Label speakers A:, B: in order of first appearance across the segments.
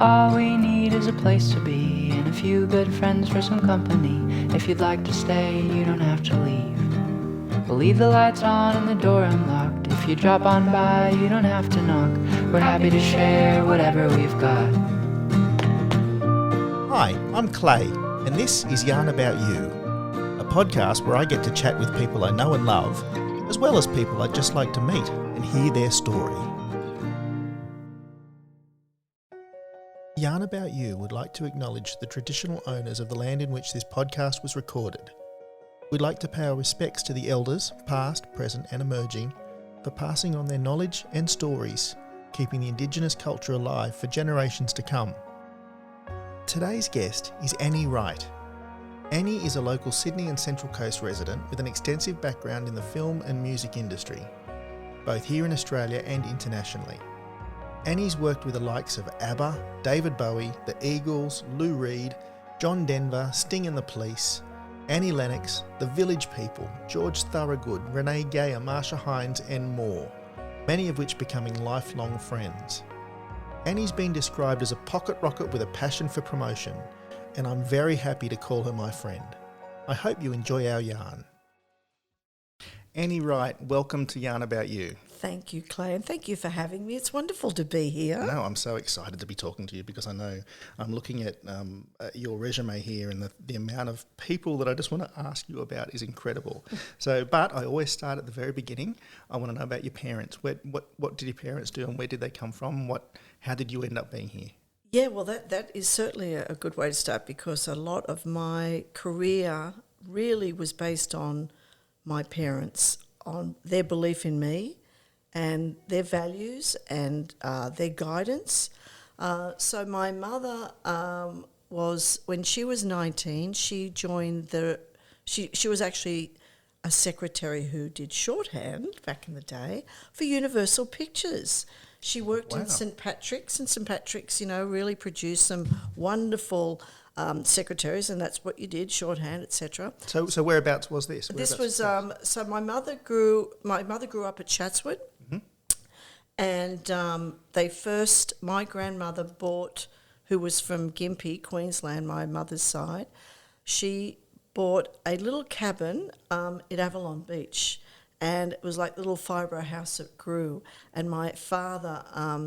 A: All we need is a place to be and a few good friends for some company. If you'd like to stay, you don't have to leave. We'll leave the lights on and the door unlocked. If you drop on by, you don't have to knock. We're happy to share whatever we've got.
B: Hi, I'm Clay, and this is Yarn About You, a podcast where I get to chat with people I know and love, as well as people I'd just like to meet and hear their story. Yarn About You would like to acknowledge the traditional owners of the land in which this podcast was recorded. We'd like to pay our respects to the elders, past, present and emerging, for passing on their knowledge and stories, keeping the Indigenous culture alive for generations to come. Today's guest is Annie Wright. Annie is a local Sydney and Central Coast resident with an extensive background in the film and music industry, both here in Australia and internationally. Annie's worked with the likes of Abba, David Bowie, the Eagles, Lou Reed, John Denver, Sting and the Police, Annie Lennox, The Village People, George Thorogood, Renee Geyer, Marcia Hines and more, many of which becoming lifelong friends. Annie's been described as a pocket rocket with a passion for promotion, and I'm very happy to call her my friend. I hope you enjoy our yarn. Annie Wright, welcome to Yarn About You.
C: Thank you, Clay, and thank you for having me. It's wonderful to be here.
B: No, I'm so excited to be talking to you because I know I'm looking at your resume here, and the amount of people that I just want to ask you about is incredible. But I always start at the very beginning. I want to know about your parents. What did your parents do, and where did they come from? How did you end up being here?
C: Yeah, well, that is certainly a good way to start, because a lot of my career really was based on my parents, on their belief in me and their values and their guidance. So my mother was, when she was 19, she joined she was actually a secretary who did shorthand back in the day for Universal Pictures. She worked in St. Patrick's, and St. Patrick's, really produced some wonderful secretaries, and that's what you did, shorthand, etc.
B: So whereabouts was this?
C: This was so my mother grew up at Chatswood, and my grandmother bought, who was from Gympie, Queensland, my mother's side. She bought a little cabin at Avalon Beach. And it was like the little fibro house that grew. And my father,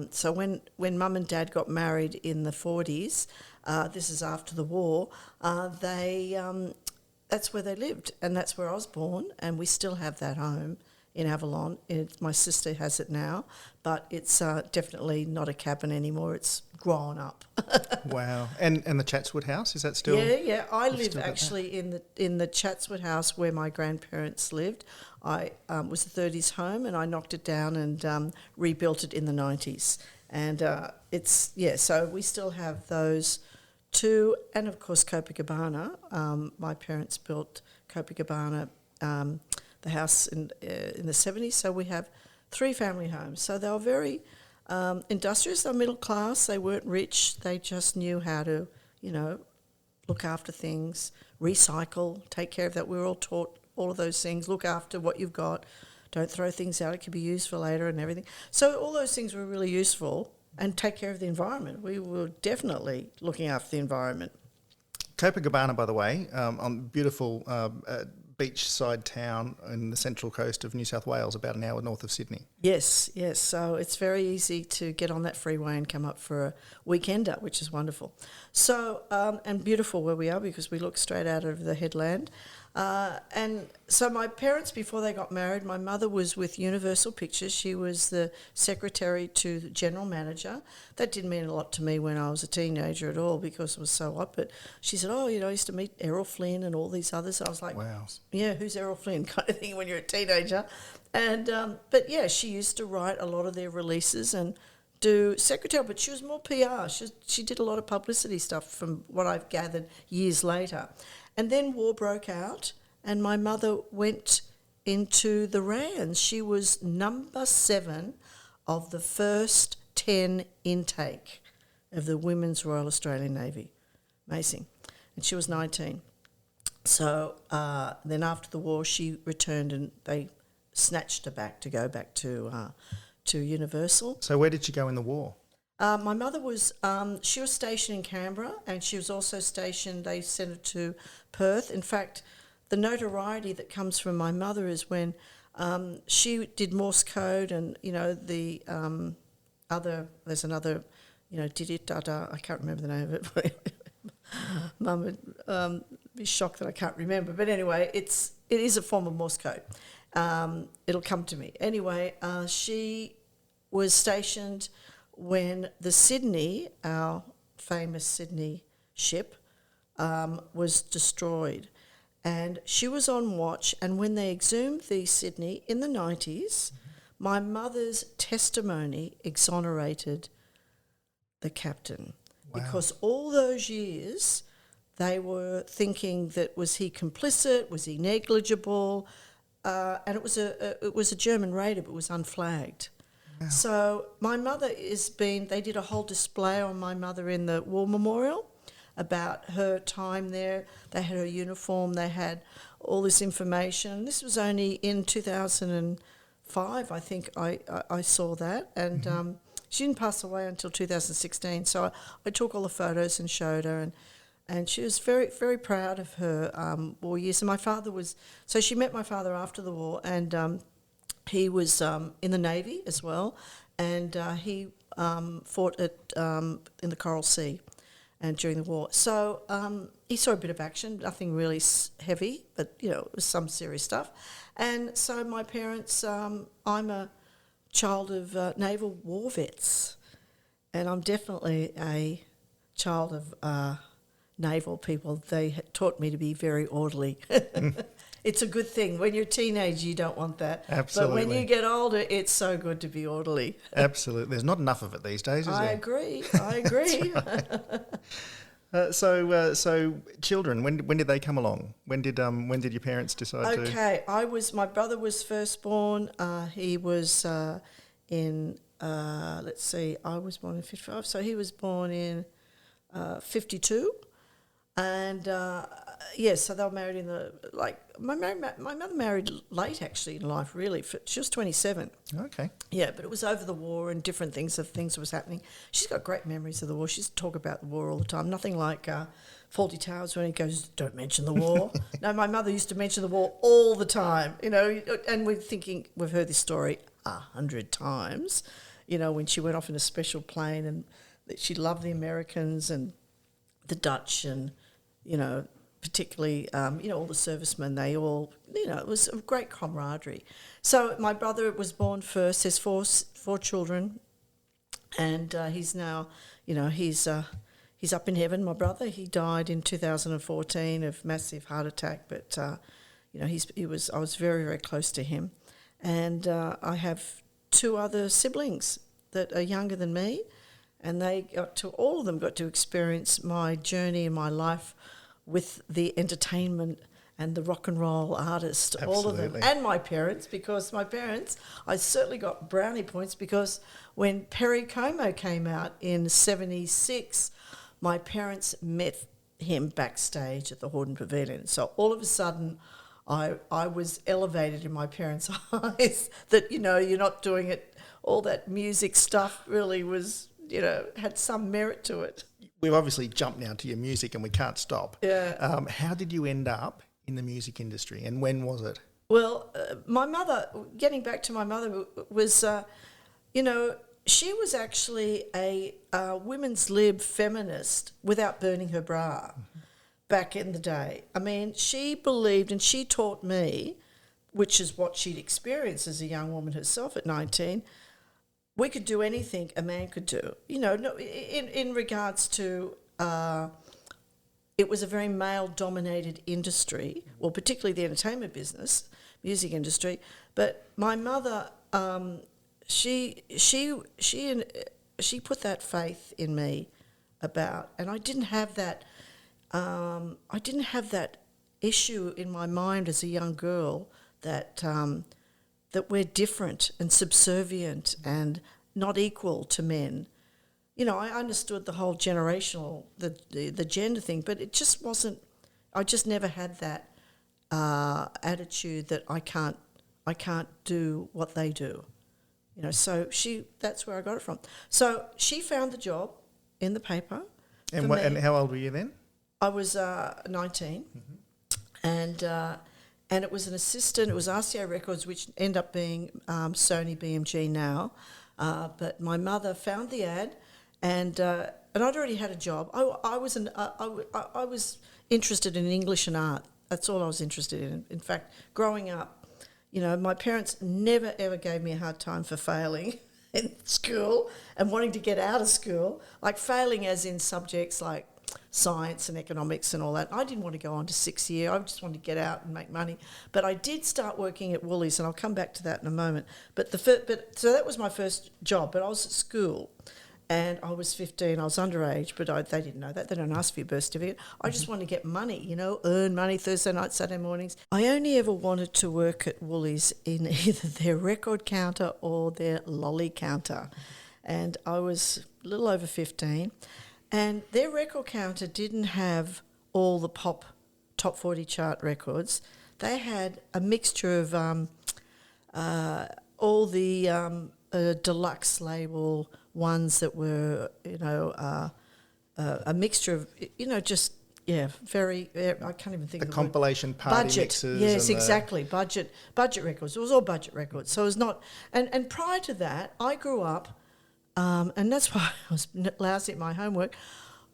C: so when Mum and Dad got married in the 40s, this is after the war, that's where they lived, and that's where I was born, and we still have that home in Avalon. My sister has it now, but it's definitely not a cabin anymore. It's grown up.
B: Wow. And the Chatswood house, is that still?
C: Yeah. I live actually in the Chatswood house where my grandparents lived. I was a 30s home, and I knocked it down and rebuilt it in the 90s. And so we still have those two, and of course Copacabana. My parents built Copacabana, the house in the 70s. So we have 3 family homes. So they were very industrious. They were middle class. They weren't rich. They just knew how to, look after things, recycle, take care of that. We were all taught all of those things. Look after what you've got. Don't throw things out. It can be used for later and everything. So all those things were really useful, and take care of the environment. We were definitely looking after the environment.
B: Copacabana, by the way, on beautiful beachside town in the central coast of New South Wales, about an hour north of Sydney.
C: Yes. So it's very easy to get on that freeway and come up for a weekender, which is wonderful. So, and beautiful where we are, because we look straight out of the headland. And so my parents, before they got married, my mother was with Universal Pictures. She was the secretary to the general manager. That didn't mean a lot to me when I was a teenager at all, because it was so hot. But she said, I used to meet Errol Flynn and all these others. I was like, wow, yeah, who's Errol Flynn, kind of thing when you're a teenager. And but yeah, she used to write a lot of their releases and do secretarial, but she was more PR. She did a lot of publicity stuff, from what I've gathered years later. And then war broke out, and my mother went into the RANs. She was number 7 of the first 10 intake of the Women's Royal Australian Navy. Amazing. And she was 19. So then after the war, she returned, and they snatched her back to go back to Universal.
B: So where did she go in the war?
C: My mother was, she was stationed in Canberra, and she was also stationed, they sent her to Perth. In fact, the notoriety that comes from my mother is when she did Morse code and, the there's another, did-it-da-da, I can't remember the name of it. Mum would be shocked that I can't remember. But anyway, it is a form of Morse code. It'll come to me. Anyway, she was stationed when the Sydney, our famous Sydney ship, was destroyed. And she was on watch, and when they exhumed the Sydney in the 90s, my mother's testimony exonerated the captain.
B: Wow.
C: Because all those years they were thinking that was he complicit, was he negligible, and it was a German raider, but it was unflagged. Wow. So my mother they did a whole display on my mother in the War Memorial about her time there. They had her uniform, they had all this information. This was only in 2005, I think I saw that, and she didn't pass away until 2016. So I took all the photos and showed her, and she was very, very proud of her war years. And my father so she met my father after the war, and he was in the Navy as well, and he fought in the Coral Sea and during the war. So he saw a bit of action, nothing really heavy, but, it was some serious stuff. And so my parents, I'm a child of naval war vets, and I'm definitely a child of naval people. They taught me to be very orderly. It's a good thing. When you're a teenager, you don't want that.
B: Absolutely.
C: But when you get older, it's so good to be orderly.
B: Absolutely. There's not enough of it these days, is there?
C: I agree.
B: So children, when did they come along? When did your parents decide to?
C: Okay, my brother was first born. He was in I was born in 55, so he was born in 52, and so they were married in my mother married late actually in life. Really, she was 27.
B: Okay.
C: Yeah, but it was over the war and different things that was happening. She's got great memories of the war. She used to talk about the war all the time. Nothing like Fawlty Towers when he goes, "Don't mention the war." No, my mother used to mention the war all the time. And we've heard this story 100 times. When she went off in a special plane, and that she loved the Americans and the Dutch, and particularly, all the servicemen, they all, it was a great camaraderie. So my brother was born first. There's four children, and he's now, he's up in heaven, my brother. He died in 2014 of massive heart attack, but, I was very, very close to him. And I have 2 other siblings that are younger than me, and all of them got to experience my journey in my life with the entertainment and the rock and roll artist.
B: Absolutely.
C: All of them, and my parents, because I certainly got brownie points, because when Perry Como came out in 76, my parents met him backstage at the Hordern Pavilion. So all of a sudden, I was elevated in my parents' eyes that, you're not doing it, all that music stuff really was, had some merit to it.
B: We've obviously jumped now to your music and we can't stop.
C: Yeah.
B: How did you end up in the music industry, and when was it?
C: Well, my mother, getting back to my mother, was, she was actually a women's lib feminist without burning her bra back in the day. I mean, she believed, and she taught me, which is what she'd experienced as a young woman herself at 19, we could do anything a man could do. In regards to, it was a very male-dominated industry, well, particularly the entertainment business, music industry. But my mother, she put that faith in me and I didn't have that. I didn't have that issue in my mind as a young girl that we're different and subservient and not equal to men. I understood the whole generational, the gender thing, but it just wasn't. I just never had that attitude that I can't do what they do. So that's where I got it from. So she found the job in the paper.
B: And and how old were you then?
C: I was 19, and it was an assistant. It was RCA Records, which end up being Sony BMG now. But my mother found the ad, and I'd already had a job. I was interested in English and art. That's all I was interested in. In fact, growing up, my parents never ever gave me a hard time for failing in school and wanting to get out of school, like failing as in subjects like science and economics and all that. I didn't want to go on to 6th year. I just wanted to get out and make money. But I did start working at Woolies, and I'll come back to that in a moment. So that was my first job. But I was at school, and I was 15. I was underage, but they didn't know that. They don't ask for your birth certificate. I just wanted to get money, earn money Thursday nights, Saturday mornings. I only ever wanted to work at Woolies in either their record counter or their lolly counter. And I was a little over 15. And their record counter didn't have all the pop top 40 chart records. They had a mixture of all the deluxe label ones that were, a mixture of, very, I can't even think
B: the
C: of the
B: compilation
C: word.
B: party
C: Budget.
B: mixes.
C: Yes, exactly. Budget records. It was all budget records. So it was not, and prior to that, I grew up, and that's why I was lousy at my homework.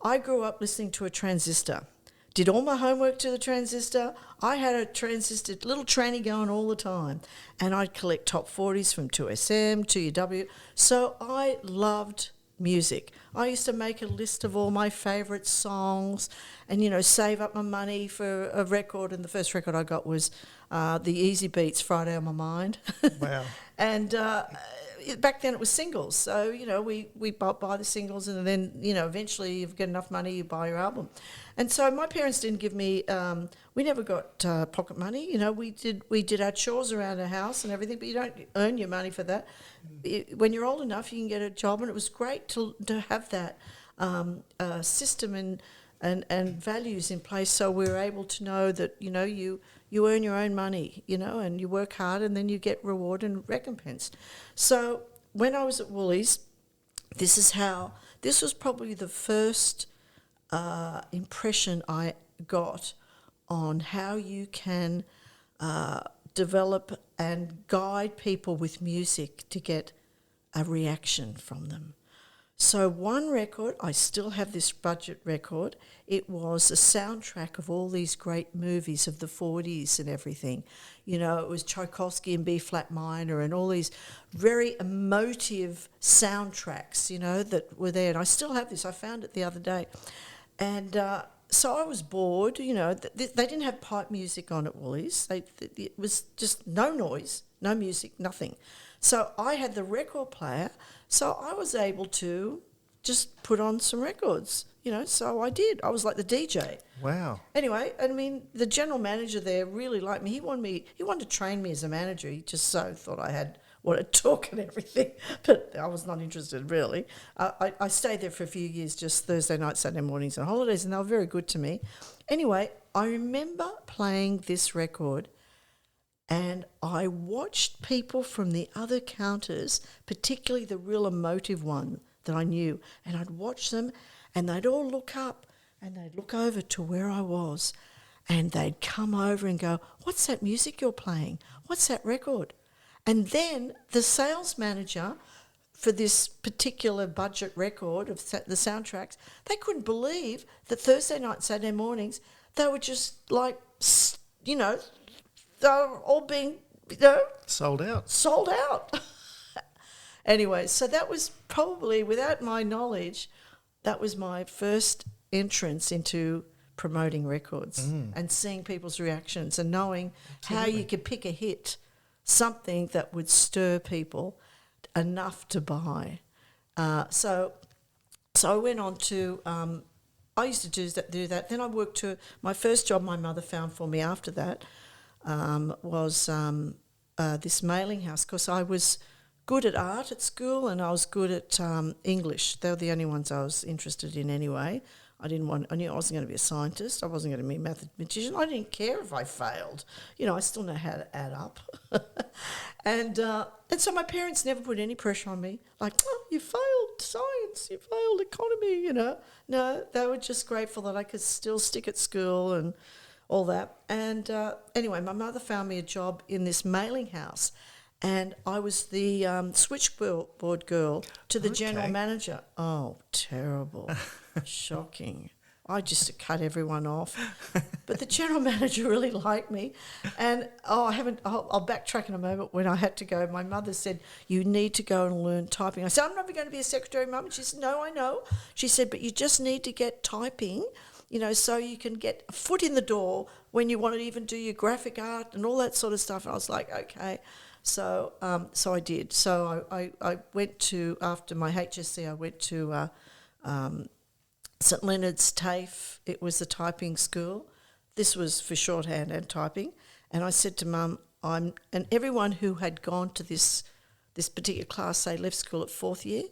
C: I grew up listening to a transistor. Did all my homework to the transistor. I had a transistor, little tranny going all the time. And I'd collect top 40s from 2SM, 2UW. So I loved music. I used to make a list of all my favourite songs and, save up my money for a record. And the first record I got was the Easy Beats, Friday on My Mind.
B: Wow.
C: And back then it was singles. So, we buy the singles, and then, eventually you get enough money, you buy your album. And so my parents didn't give me, we never got pocket money. We did our chores around our house and everything, but you don't earn your money for that. When you're old enough, you can get a job, and it was great to have that system and values in place, so we were able to know that, you earn your own money, and you work hard, and then you get reward and recompensed. So when I was at Woolies, this was probably the first impression I got on how you can develop and guide people with music to get a reaction from them. So one record, I still have this budget record, it was a soundtrack of all these great movies of the 40s and everything. It was Tchaikovsky in B-flat minor and all these very emotive soundtracks, that were there. And I still have this. I found it the other day. And so I was bored. They didn't have pipe music on at Woolies. It was just no noise, no music, nothing. So I had the record player, so I was able to just put on some records, so I did. I was like the DJ.
B: Wow.
C: Anyway, the general manager there really liked me. He wanted to train me as a manager. He just thought I had what it took and everything, but I was not interested really. I stayed there for a few years, just Thursday nights, Saturday mornings and holidays, and they were very good to me. Anyway, I remember playing this record, and I watched people from the other counters, particularly the real emotive one that I knew, and I'd watch them, and they'd all look up, and they'd look over to where I was, and they'd come over and go, "What's that music you're playing? What's that record?" And then the sales manager for this particular budget record of the soundtracks, they couldn't believe that Thursday night, Saturday mornings, they were just like, they were all being,
B: sold out.
C: Anyway, so that was probably, without my knowledge, that was my first entrance into promoting records and seeing people's reactions and knowing how you could pick a hit, something that would stir people enough to buy. So I went on to, I used to do that. Then I worked to, my first job my mother found for me after that was this mailing house, because I was good at art at school and I was good at English. They were the only ones I was interested in anyway. I knew I wasn't going to be a scientist. I wasn't going to be a mathematician. I didn't care if I failed. I still know how to add up. And so my parents never put any pressure on me. Like, oh, you failed science, you failed economy, No, they were just grateful that I could still stick at school and all that. And anyway, my mother found me a job in this mailing house. And I was the switchboard girl to the general manager. Oh, terrible. Shocking. I just to cut everyone off. But the general manager really liked me. And, I'll backtrack in a moment. When I had to go, my mother said, you need to go and learn typing. I said, I'm never going to be a secretary, Mum. And she said, no, I know. She said, but you just need to get typing, so you can get a foot in the door when you want to even do your graphic art and all that sort of stuff. And I was like, okay. So I did. So I went to, after my HSC, I went to St Leonard's TAFE. It was a typing school. This was for shorthand and typing. And I said to Mum, and everyone who had gone to this particular class, they left school at 4th year.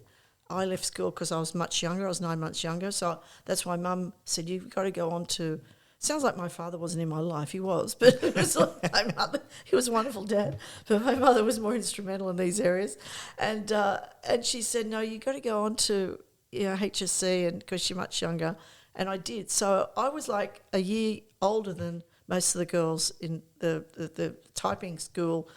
C: I left school because I was much younger. I was 9 months younger. So that's why Mum said, you've got to go on to... Sounds like my father wasn't in my life. He was, but it was like my mother. He was a wonderful dad, but my mother was more instrumental in these areas. And she said, no, you got to go on to HSC, and because you're much younger. And I did. So I was like a year older than most of the girls in the typing school,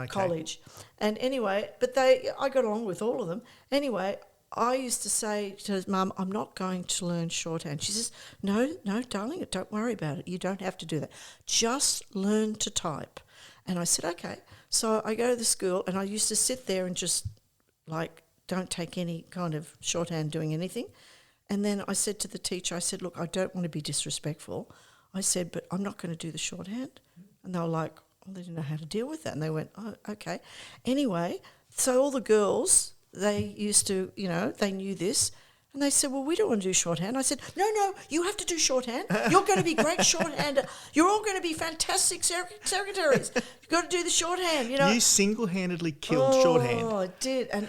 C: college. And anyway, but I got along with all of them. Anyway, I used to say to Mum, I'm not going to learn shorthand. She says, no, darling, don't worry about it. You don't have to do that. Just learn to type. And I said, okay. So I go to the school, and I used to sit there and just, don't take any kind of shorthand doing anything. And then I said to the teacher, I said, look, I don't want to be disrespectful. I said, but I'm not going to do the shorthand. And they were like, they didn't know how to deal with that. And they went, oh, okay. Anyway, so all the girls... They used to, they knew this. And they said, well, we don't want to do shorthand. I said, no, you have to do shorthand. You're going to be great shorthand. You're all going to be fantastic secretaries. You've got to do the shorthand,
B: You single-handedly killed shorthand.
C: Oh, I did. And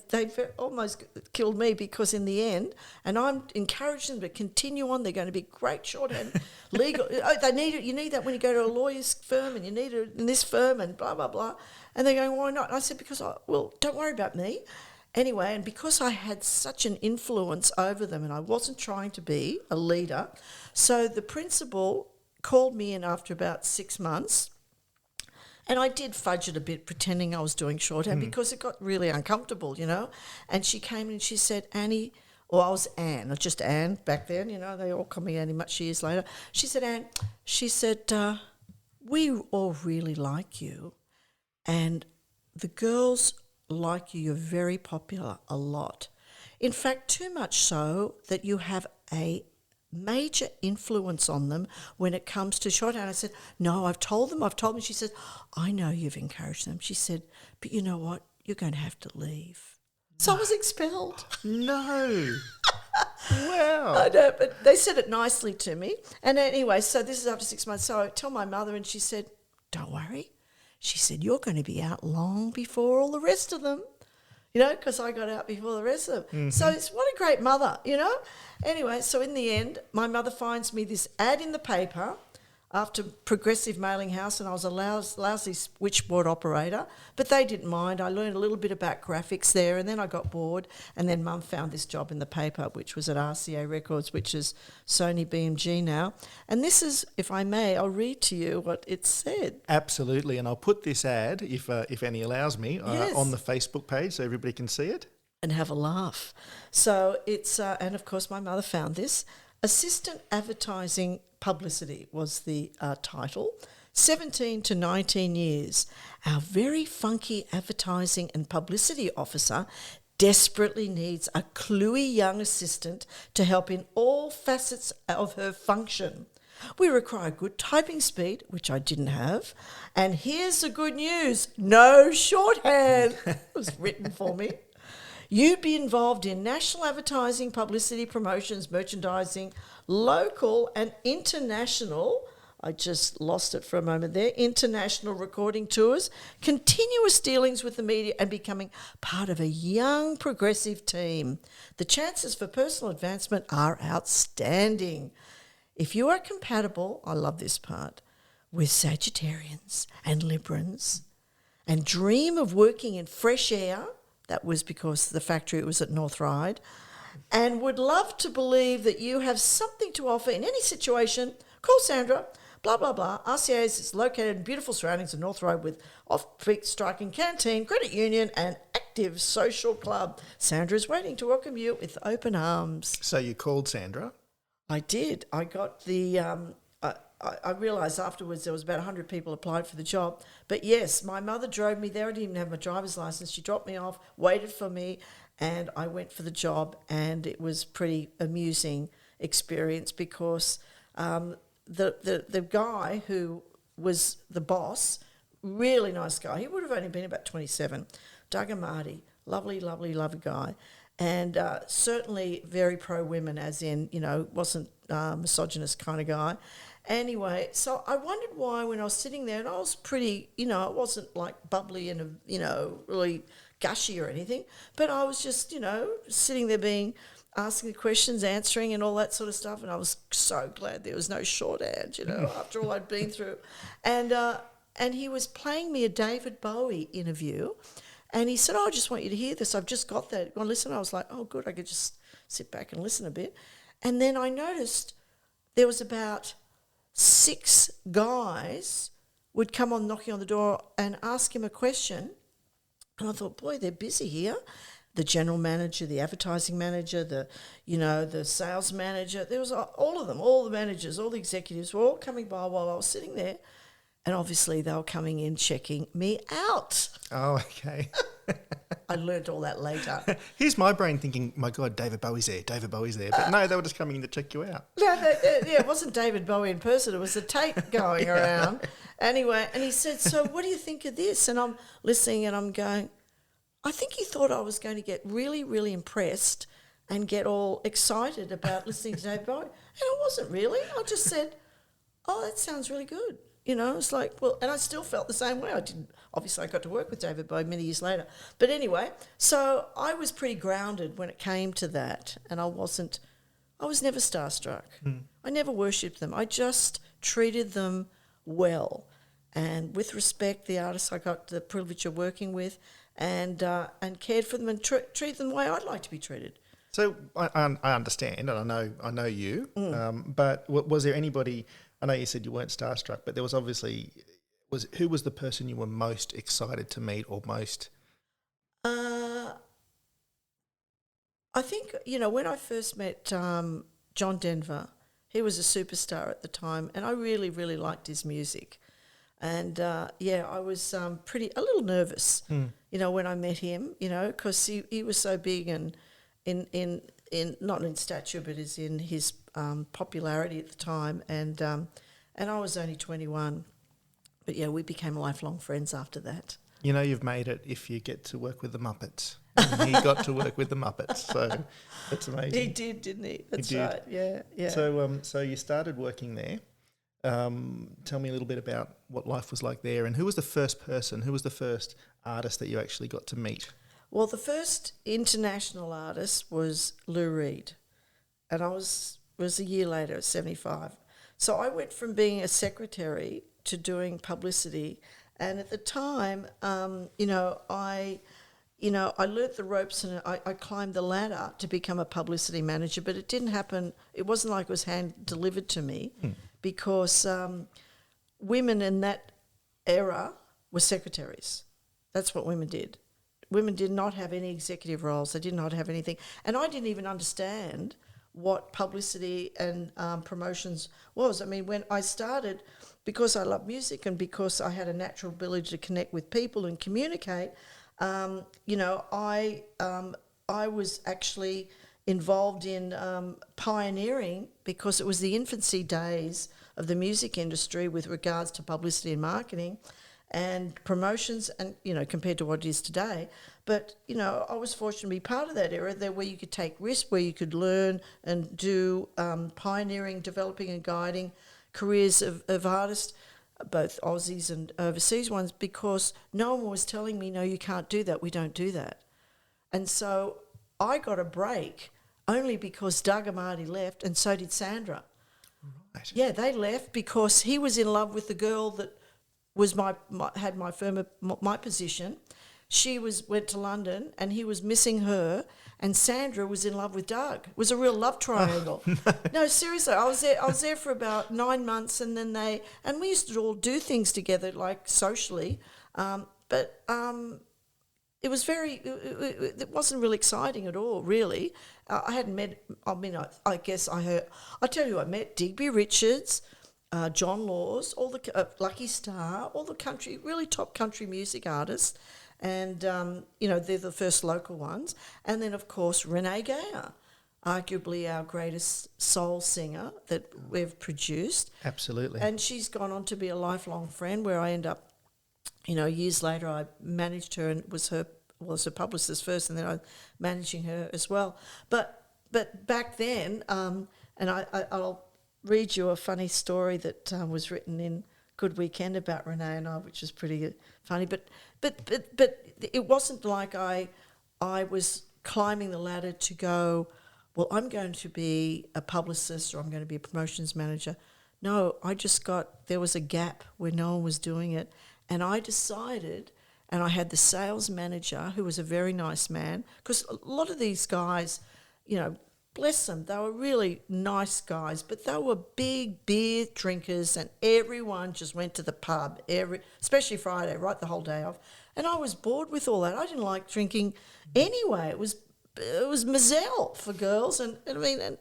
C: they almost killed me, because in the end, and I'm encouraging them to continue on, they're going to be great shorthand. Legal. They need it. You need that when you go to a lawyer's firm, and you need it in this firm, and blah, blah, blah. And they're going, why not? And I said, because, don't worry about me. Anyway, and because I had such an influence over them, and I wasn't trying to be a leader, so the principal called me in after about 6 months, and I did fudge it a bit, pretending I was doing shorthand, because it got really uncomfortable, And she came in and she said, Annie, or I was Anne, or just Anne back then, they all call me Annie much years later. She said, Anne, we all really like you, and the girls like you. You're very popular, a lot. In fact, too much so that you have a major influence on them when it comes to shorthand. I said, no, I've told them. She said, I know you've encouraged them. She said, but you know what? You're going to have to leave. So I was expelled.
B: No. Wow.
C: I know, but they said it nicely to me. And anyway, so this is after 6 months. So I tell my mother, and she said, don't worry. She said, you're going to be out long before all the rest of them, because I got out before the rest of them. Mm-hmm. So what a great mother, Anyway, so in the end, my mother finds me this ad in the paper after Progressive Mailing House, and I was a lousy switchboard operator, but they didn't mind. I learned a little bit about graphics there, and then I got bored, and then Mum found this job in the paper, which was at RCA Records, which is Sony BMG now. And this is, if I may, I'll read to you what it said.
B: Absolutely, and I'll put this ad, if Annie allows me,
C: Yes.
B: On the Facebook page so everybody can see it.
C: And have a laugh. So it's, and of course my mother found this, Assistant Advertising Publicity was the title. 17 to 19 years. Our very funky advertising and publicity officer desperately needs a cluey young assistant to help in all facets of her function. We require good typing speed, which I didn't have. And here's the good news, no shorthand. It was written for me. You'd be involved in national advertising, publicity, promotions, merchandising, local and international. I just lost it for a moment there. International recording tours, continuous dealings with the media, and becoming part of a young progressive team. The chances for personal advancement are outstanding. If you are compatible, I love this part, with Sagittarians and Librans, and dream of working in fresh air, that was because the factory was at North Ryde, and would love to believe that you have something to offer in any situation, call Sandra. Blah, blah, blah. RCA's is located in beautiful surroundings of North Road with off-peak striking canteen, credit union and active social club. Sandra is waiting to welcome you with open arms.
B: So you called Sandra?
C: I did. I got the... I realised afterwards there was about 100 people applied for the job. But yes, my mother drove me there. I didn't even have my driver's licence. She dropped me off, waited for me, and I went for the job. And it was pretty amusing experience because... The guy who was the boss, really nice guy. He would have only been about 27. Doug Marty, lovely, lovely, lovely guy. And certainly very pro-women, as in, wasn't misogynist kind of guy. Anyway, so I wondered why when I was sitting there, and I was pretty, it wasn't like bubbly and, really gushy or anything, but I was just, sitting there asking the questions, answering and all that sort of stuff. And I was so glad there was no shorthand, after all I'd been through. And he was playing me a David Bowie interview. And he said, I just want you to hear this. I've just got that. Go and listen. I was like, oh, good. I could just sit back and listen a bit. And then I noticed there was about 6 guys would come on knocking on the door and ask him a question. And I thought, boy, they're busy here. The general manager, the advertising manager, the sales manager. There was all of them, all the managers, all the executives were all coming by while I was sitting there. And obviously they were coming in checking me out.
B: Oh, okay.
C: I learnt all that later.
B: Here's my brain thinking, my God, David Bowie's there. But no, they were just coming in to check you out.
C: It wasn't David Bowie in person. It was a tape going around. Anyway, and he said, so what do you think of this? And I'm listening and I'm going, I think he thought I was going to get really, really impressed and get all excited about listening to David Bowie. And I wasn't really. I just said, oh, that sounds really good. It's like, well, and I still felt the same way. Obviously I got to work with David Bowie many years later. But anyway, so I was pretty grounded when it came to that. And I was never starstruck. I never worshipped them. I just treated them well. And with respect, the artists I got the privilege of working with, and cared for them and treat them the way I'd like to be treated.
B: So I understand, and I know you. But was there anybody? I know you said you weren't starstruck, but there was obviously who was the person you were most excited to meet or most?
C: I think when I first met John Denver, he was a superstar at the time, and I really, really liked his music. And, I was a little nervous, when I met him, because he was so big and in not in stature, but as in his popularity at the time. And I was only 21. But, yeah, we became lifelong friends after that.
B: You've made it if you get to work with the Muppets. And he got to work with the Muppets, so that's amazing.
C: He did, didn't he? That's
B: right,
C: yeah.
B: So you started working there. Tell me a little bit about what life was like there, and who was the first artist that you actually got to meet?
C: Well, the first international artist was Lou Reed, and I was a year later at 75. So I went from being a secretary to doing publicity, and at the time, I learnt the ropes and I climbed the ladder to become a publicity manager, but it didn't happen. It wasn't like it was hand-delivered to me. Because women in that era were secretaries. That's what women did. Women did not have any executive roles. They did not have anything. And I didn't even understand what publicity and promotions was. I mean, when I started, because I love music and because I had a natural ability to connect with people and communicate, I was actually involved in pioneering, because it was the infancy days of the music industry with regards to publicity and marketing and promotions, and compared to what it is today. But I was fortunate to be part of that era there, where you could take risks, where you could learn and do pioneering, developing and guiding careers of artists, both Aussies and overseas ones, because no one was telling me, no, you can't do that, we don't do that. And so I got a break only because Doug and Marty left, and so did Sandra.
B: Right.
C: Yeah, they left because he was in love with the girl that was had my position. She went to London, and he was missing her, and Sandra was in love with Doug. It was a real love triangle. No, seriously, I was there for about 9 months, and then we used to all do things together, like socially, but it was it wasn't really exciting at all, really. I hadn't met, I guess I tell you, I met Digby Richards, John Laws, all the Lucky Star, all the really top country music artists, and they're the first local ones. And then, of course, Renee Geyer, arguably our greatest soul singer that we've produced.
B: Absolutely.
C: And she's gone on to be a lifelong friend, where I end up, years later I managed her and was her publicist first, and then I was managing her as well. But back then, and I'll read you a funny story that was written in Good Weekend about Renee and I, which is pretty funny. But it wasn't like I was climbing the ladder to go, well, I'm going to be a publicist or I'm going to be a promotions manager. No, there was a gap where no one was doing it, and I decided. And I had the sales manager, who was a very nice man, because a lot of these guys, bless them, they were really nice guys, but they were big beer drinkers, and everyone just went to the pub, especially Friday, right, the whole day off. And I was bored with all that. I didn't like drinking anyway. It was Moselle for girls, and I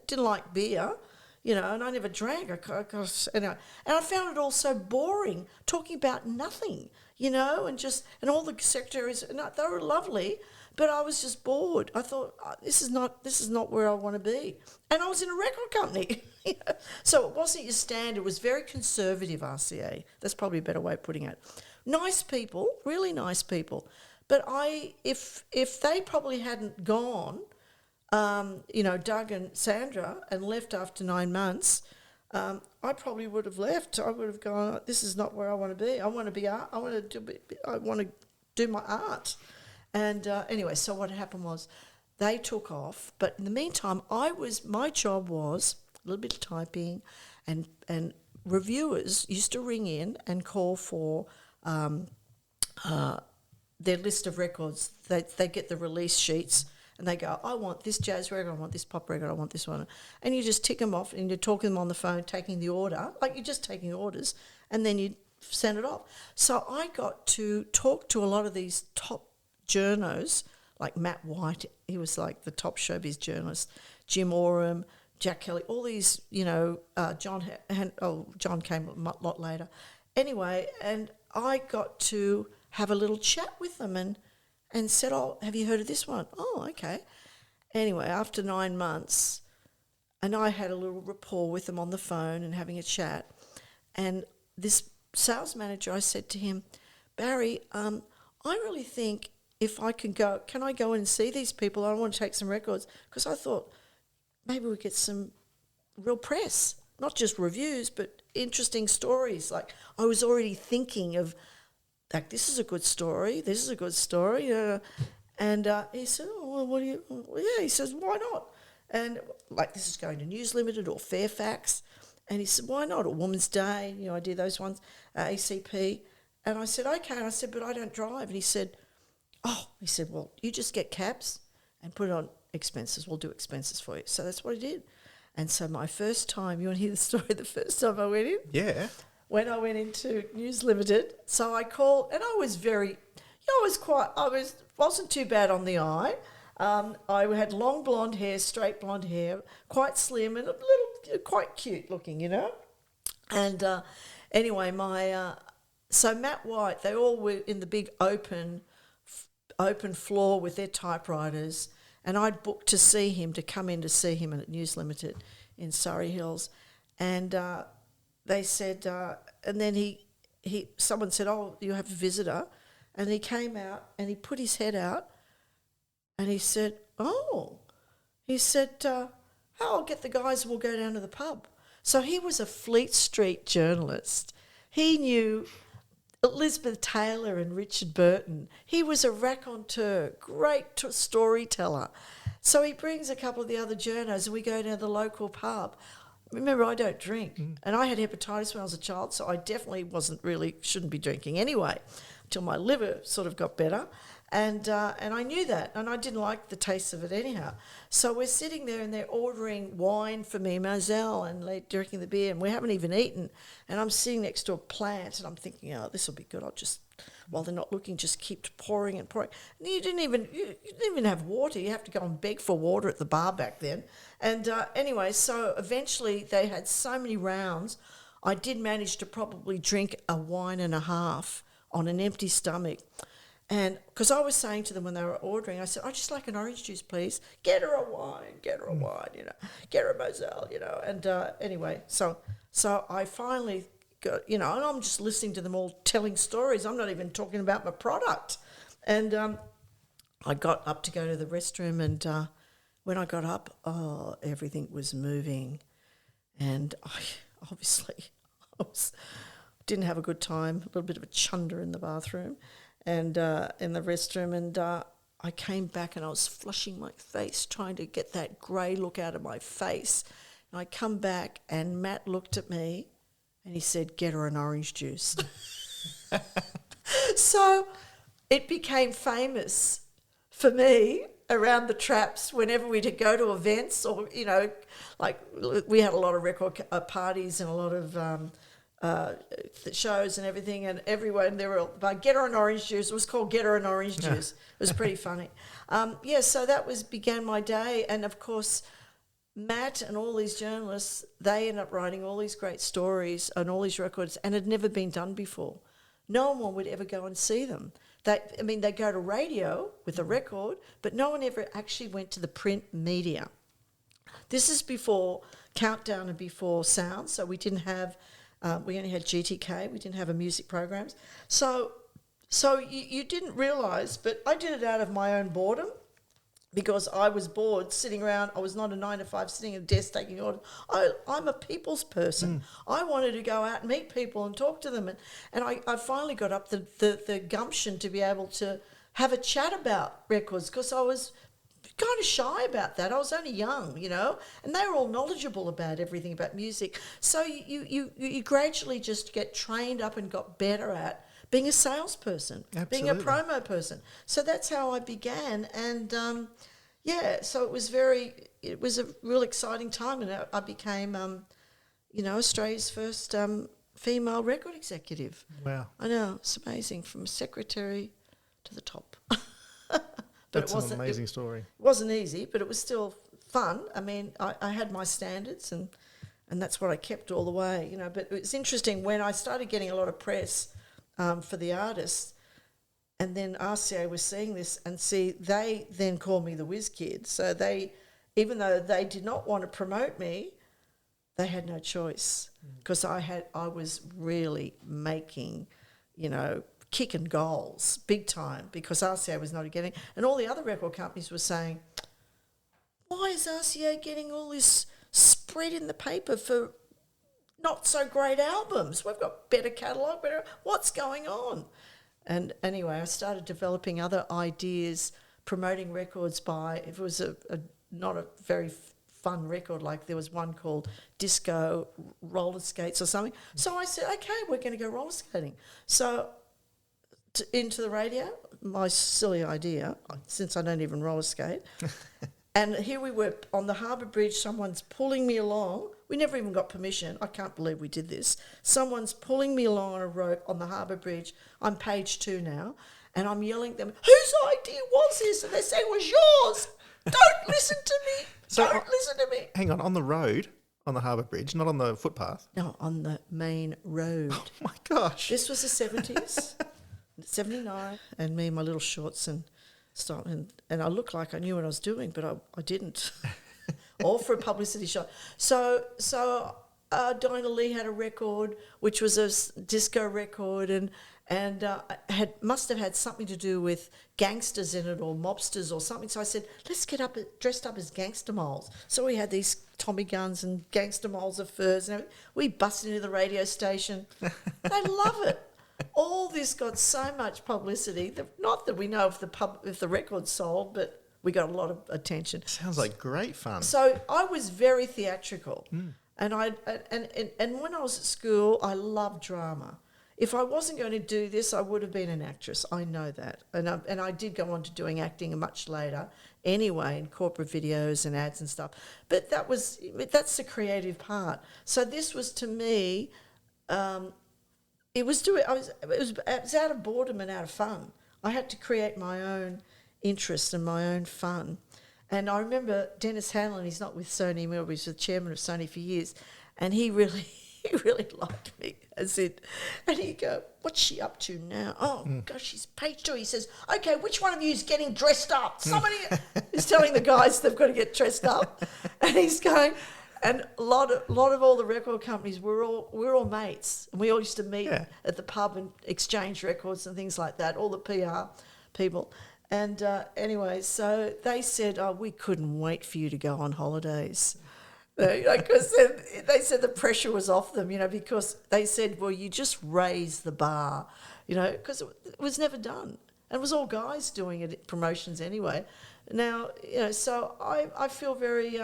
C: didn't like beer. And I never drank. And I found it all so boring, talking about nothing, and all the secretaries, and they were lovely, but I was just bored. I thought, this is not where I want to be. And I was in a record company, so it wasn't your standard. It was very conservative RCA. That's probably a better way of putting it. Nice people, really nice people, but if they probably hadn't gone, Doug and Sandra, and left after 9 months, I probably would have left. I would have gone, this is not where I want to be. I want to be art. I want to do my art. And anyway, so what happened was they took off. But in the meantime, my job was a little bit of typing, and reviewers used to ring in and call for their list of records. They get the release sheets, and they go, I want this jazz record, I want this pop record, I want this one. And you just tick them off, and you're talking them on the phone, taking the order, like you're just taking orders, and then you send it off. So I got to talk to a lot of these top journos, like Matt White, he was like the top showbiz journalist, Jim Oram, Jack Kelly, all these, John came a lot later. Anyway, and I got to have a little chat with them and said, oh, have you heard of this one? Oh, okay. Anyway, after 9 months, and I had a little rapport with them on the phone and having a chat, and this sales manager, I said to him, Barry, I really think if I can I go in and see these people? I want to take some records, because I thought maybe we get some real press, not just reviews, but interesting stories. Like I was already thinking of, like, this is a good story, and he said, oh, well, he says, why not? And like, this is going to News Limited or Fairfax, and he said, why not? Or Woman's Day, I did those ones, ACP, and I said, okay, and I said, but I don't drive, and he said, well, you just get cabs and put it on expenses, we'll do expenses for you. So that's what I did. And so my first time, you want to hear the story, the first time I went in?
B: Yeah.
C: When I went into News Limited, so I called, and I was wasn't too bad on the eye. I had long blonde hair, straight blonde hair, quite slim and a little, quite cute looking, And anyway, so Matt White, they all were in the big open floor with their typewriters, and I'd booked to come in to see him at News Limited in Surrey Hills, and they said, and then someone said, oh, you have a visitor, and he came out and he put his head out, and he said, I'll get the guys and we'll go down to the pub. So he was a Fleet Street journalist. He knew Elizabeth Taylor and Richard Burton. He was a raconteur, great storyteller. So he brings a couple of the other journos and we go down to the local pub. Remember, I don't drink. And I had hepatitis when I was a child, so I definitely shouldn't be drinking anyway, until my liver sort of got better. And I knew that, and I didn't like the taste of it anyhow. So we're sitting there and they're ordering wine for me, Moselle, and they're drinking the beer, and we haven't even eaten. And I'm sitting next to a plant, and I'm thinking, oh, this will be good. I'll just, while they're not looking, just keep pouring and pouring. And you didn't even have water. You have to go and beg for water at the bar back then. And anyway, so eventually they had so many rounds, I did manage to probably drink a wine and a half on an empty stomach. And because I was saying to them when they were ordering, I said, I'd just like an orange juice, please. Get her a wine, get her a wine, get her a Moselle, And anyway, so I finally got, and I'm just listening to them all telling stories. I'm not even talking about my product. And I got up to go to the restroom, and when I got up, everything was moving. And I didn't have a good time, a little bit of a chunder in the bathroom. And in the restroom, and I came back and I was flushing my face, trying to get that grey look out of my face. And I come back and Matt looked at me and he said, get her an orange juice. So it became famous for me around the traps whenever we'd go to events or, like we had a lot of record parties and a lot of shows and everything, and everyone they were like, get her an orange juice. It was called Get Her an Orange Juice. It was pretty funny. So that began my day, and of course Matt and all these journalists, they ended up writing all these great stories and all these records, and had never been done before. No one would ever go and see them. They go to radio with a record, but no one ever actually went to the print media. This is before Countdown and before Sound, so we didn't have. We only had GTK. We didn't have a music programs. So you didn't realise, but I did it out of my own boredom because I was bored sitting around. I was not a 9-to-5 sitting at a desk taking orders. I'm a people's person. I wanted to go out and meet people and talk to them. And I finally got up the gumption to be able to have a chat about records because I was kind of shy about that. I was only young, and they were all knowledgeable about everything about music. So you gradually just get trained up and got better at being a salesperson, being a promo person. So that's how I began, and so it was a real exciting time, and I became, Australia's first female record executive.
B: Wow!
C: I know, it's amazing, from secretary to the top.
B: That's an amazing story. It
C: wasn't easy, but it was still fun. I mean, I had my standards, and that's what I kept all the way, But it's interesting, when I started getting a lot of press for the artists, and then RCA was seeing this, and they then called me the whiz kid. So even though they did not want to promote me, they had no choice, because I was really making, kicking goals big time, because RCA was not getting, and all the other record companies were saying, why is RCA getting all this spread in the paper for not so great albums? We've got better catalogue, what's going on? And anyway, I started developing other ideas, promoting records by, if it was not a very fun record, like there was one called Disco Roller Skates or something. So I said, okay, we're going to go roller skating. So into the radio, my silly idea, since I don't even roller skate. And here we were on the Harbour Bridge, someone's pulling me along. We never even got permission. I can't believe we did this. Someone's pulling me along on a rope on the Harbour Bridge. I'm page 2 now, and I'm yelling at them, whose idea was this? And they're saying, it was yours. Don't listen to me. Don't listen to me.
B: Hang on the road, on the Harbour Bridge, not on the footpath?
C: No, on the main road.
B: Oh, my gosh.
C: This was the 70s. 79, and me in my little shorts and stuff, and I looked like I knew what I was doing, but I didn't. All for a publicity shot. So Dinah Lee had a record, which was a disco record, and and must have had something to do with gangsters in it or mobsters or something. So I said, let's get dressed up as gangster moles. So we had these Tommy guns and gangster moles of furs, and everything. We busted into the radio station. They love it. All this got so much publicity. Not that we know if the record sold, but we got a lot of attention.
B: Sounds like great fun.
C: So I was very theatrical, and when I was at school, I loved drama. If I wasn't going to do this, I would have been an actress. I know that, and I did go on to doing acting much later, anyway, in corporate videos and ads and stuff. But that's the creative part. So this was, to me, it was out of boredom and out of fun. I had to create my own interest and my own fun. And I remember Dennis Hanlon, he's not with Sony anymore, he's the chairman of Sony for years, and he really liked me. And he'd go, what's she up to now? Oh, gosh, she's page 2. He says, okay, which one of you is getting dressed up? Somebody is telling the guys they've got to get dressed up. And he's going, and a lot of all the record companies, we're all mates. And we all used to meet at the pub and exchange records and things like that, all the PR people. And anyway, so they said, we couldn't wait for you to go on holidays. Because they said the pressure was off them, because they said, well, you just raise the bar, because it was never done. And it was all guys doing it at promotions anyway. Now, so I feel very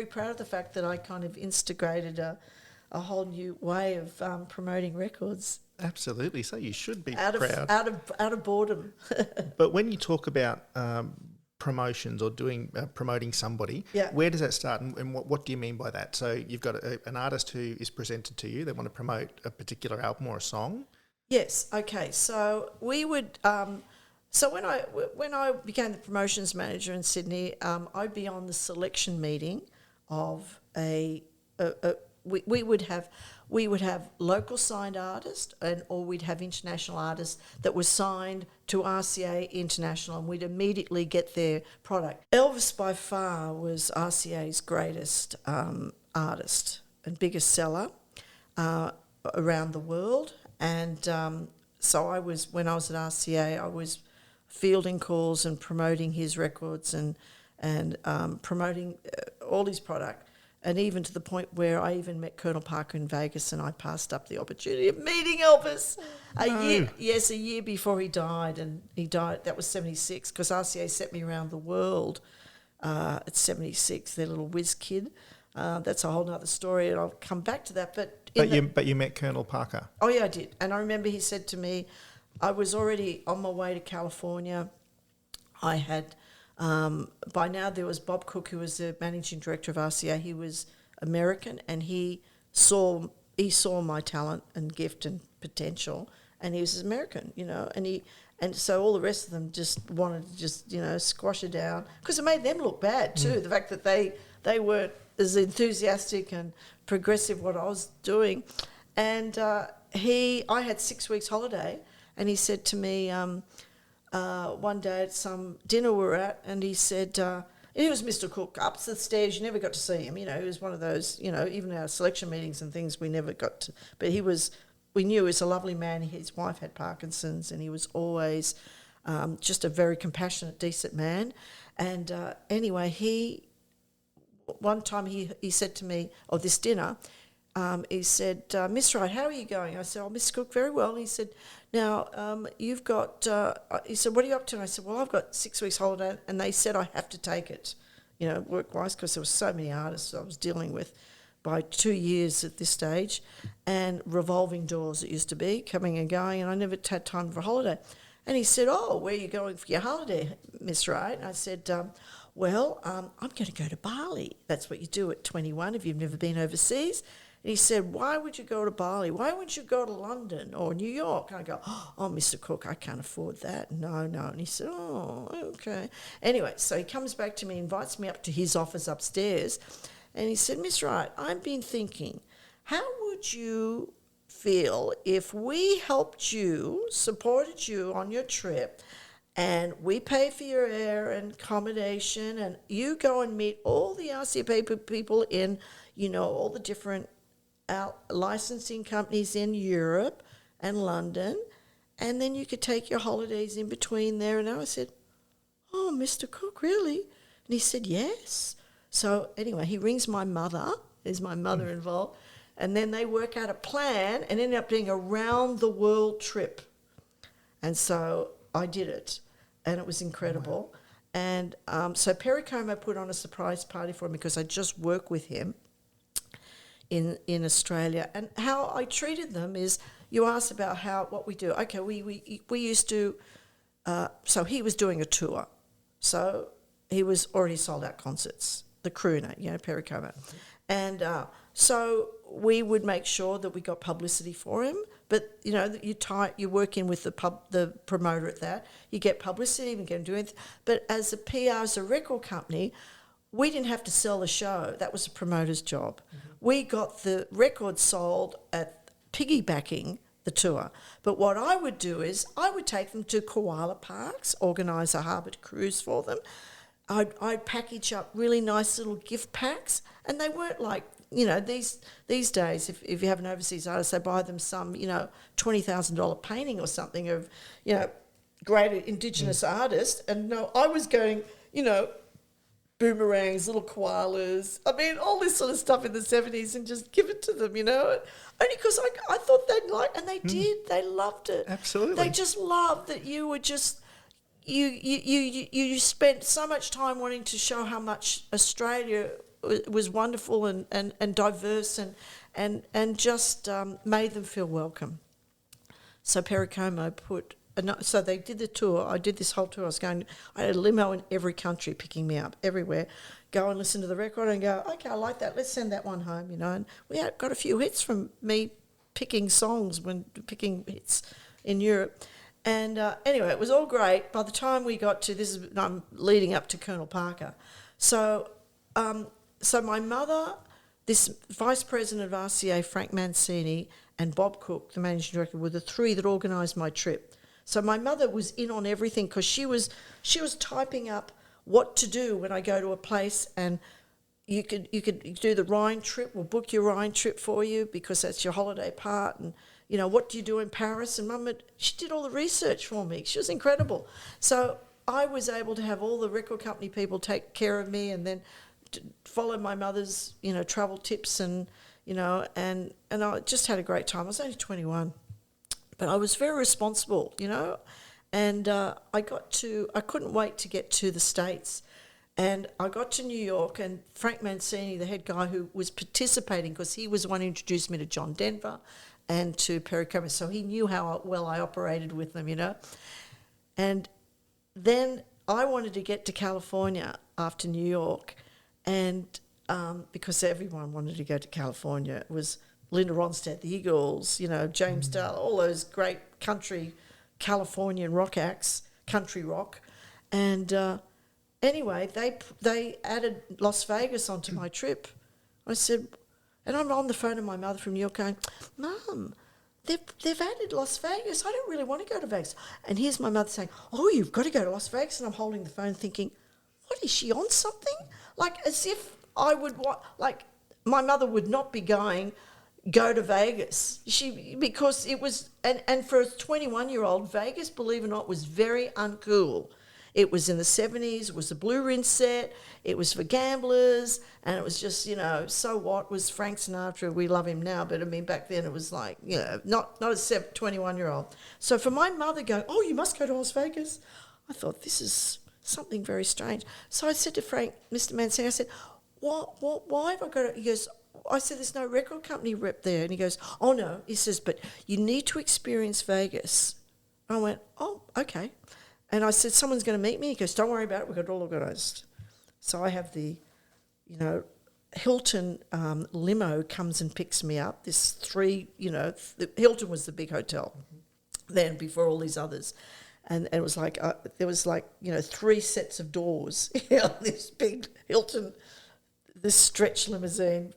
C: proud of the fact that I kind of instigated a whole new way of promoting records.
B: Absolutely. So you should be
C: proud. Out of boredom.
B: But when you talk about promotions or promoting somebody, where does that start, and what do you mean by that? So you've got an artist who is presented to you, they want to promote a particular album or a song?
C: Yes. Okay. So we would. So when I became the promotions manager in Sydney, I'd be on the selection meeting of we would have local signed artists or we'd have international artists that were signed to RCA International, and we'd immediately get their product. Elvis by far was RCA's greatest artist and biggest seller around the world, and so when I was at RCA, I was fielding calls and promoting his records and promoting all his product. And even to the point where I even met Colonel Parker in Vegas, and I passed up the opportunity of meeting Elvis a year before he died. And he died, that was 76, because RCA sent me around the world at 76, their little whiz kid. That's a whole other story, and I'll come back to that. But
B: you met Colonel Parker?
C: Oh, yeah, I did. And I remember he said to me, I was already on my way to California. I had... by now there was Bob Cook, who was the managing director of RCA. He was American, and he saw my talent and gift and potential, and he was American, and so all the rest of them just wanted to squash it down, because it made them look bad too. The fact that they weren't as enthusiastic and progressive what I was doing, and I had 6 weeks holiday, and he said to me. One day at some dinner we were at, and he said, he was Mr. Cook, up the stairs, you never got to see him, he was one of those, even our selection meetings and things we never got to, but we knew he was a lovely man. His wife had Parkinson's, and he was always just a very compassionate, decent man. And anyway, one time he said to me, this dinner, he said, Miss Wright, how are you going? I said, Miss Cook, very well. And he said, now, you've got, he said, what are you up to? And I said, well, I've got 6 weeks holiday, and they said I have to take it, work-wise, because there were so many artists I was dealing with by 2 years at this stage, and revolving doors it used to be, coming and going, and I never had time for a holiday. And he said, where are you going for your holiday, Miss Wright? And I said, I'm going to go to Bali. That's what you do at 21 if you've never been overseas. And he said, why would you go to Bali? Why wouldn't you go to London or New York? And I go, Mr. Cook, I can't afford that. No. And he said, okay. Anyway, so he comes back to me, invites me up to his office upstairs, and he said, Miss Wright, I've been thinking, how would you feel if we helped you, supported you on your trip, and we pay for your air and accommodation, and you go and meet all the RCA people in, all the different licensing companies in Europe, and London, and then you could take your holidays in between there. And I said, oh, Mr. Cook, really? And he said, yes. So anyway, he rings my mother. There's my mother involved. And then they work out a plan and ended up doing a round-the-world trip. And so I did it, and it was incredible. Wow. And so Perry Como put on a surprise party for me because I just worked with him in Australia. And how I treated them is, you asked about what we do. Okay, we used to, so he was doing a tour. So he was already sold out concerts, the crooner, Perry Como. Mm-hmm. And so we would make sure that we got publicity for him. But, you work in with the promoter at that. You get publicity, we can do anything. But as a PR, as a record company, we didn't have to sell the show. That was the promoter's job. Mm-hmm. We got the record sold at piggybacking the tour. But what I would do is I would take them to koala parks, organise a harbour cruise for them. I'd package up really nice little gift packs, and they weren't like, these days, if you have an overseas artist, they buy them some, $20,000 painting or something of, great Indigenous artist. And no, I was going, boomerangs, little koalas, all this sort of stuff in the 70s, and just give it to them, only because I thought they'd like, and they did, they loved it.
B: Absolutely.
C: They just loved that you were just, you spent so much time wanting to show how much Australia was wonderful and diverse and just made them feel welcome. So Perry Como so they did the tour. I did this whole tour. I had a limo in every country picking me up, everywhere. Go and listen to the record and go, okay, I like that. Let's send that one home, And we got a few hits from me picking hits in Europe. And anyway, it was all great. By the time we got to I'm leading up to Colonel Parker. So my mother, this vice president of RCA, Frank Mancini, and Bob Cook, the managing director, were the three that organised my trip. So my mother was in on everything because she was typing up what to do when I go to a place, and you could do the Rhine trip. We'll book your Rhine trip for you because that's your holiday part, and what do you do in Paris? And she did all the research for me. She was incredible. So I was able to have all the record company people take care of me, and then follow my mother's, travel tips, and I just had a great time. I was only 21, but I was very responsible, and I couldn't wait to get to the States, and I got to New York, and Frank Mancini, the head guy who was participating, because he was the one who introduced me to John Denver and to Perry Como, so he knew how well I operated with them, and then I wanted to get to California after New York. And because everyone wanted to go to California, it was Linda Ronstadt, the Eagles, James Dale, all those great country Californian rock acts, country rock. And anyway, they added Las Vegas onto my trip. I said, and I'm on the phone to my mother from New York going, Mum, they've added Las Vegas. I don't really want to go to Vegas. And here's my mother saying, oh, you've got to go to Las Vegas. And I'm holding the phone thinking, what, is she on something? Like, as if I would want, my mother would not be go to Vegas. Because it was, and for a 21-year-old, Vegas, believe it or not, was very uncool. It was in the 70s, it was a blue rinse set, it was for gamblers, and it was just, so what was Frank Sinatra? We love him now, but back then it was like, not a 21-year-old. So for my mother going, oh, you must go to Las Vegas, I thought, this is something very strange. So I said to Frank, Mr. Mancini, I said, why have I got to, he goes, I said, there's no record company rep there. And he goes, oh, no. He says, but you need to experience Vegas. I went, oh, okay. And I said, someone's going to meet me? He goes, don't worry about it, we've got it all organised. So I have the, Hilton limo comes and picks me up. This Hilton was the big hotel then before all these others. And it was like, there was 3 sets of doors on this big Hilton, this stretch limousine,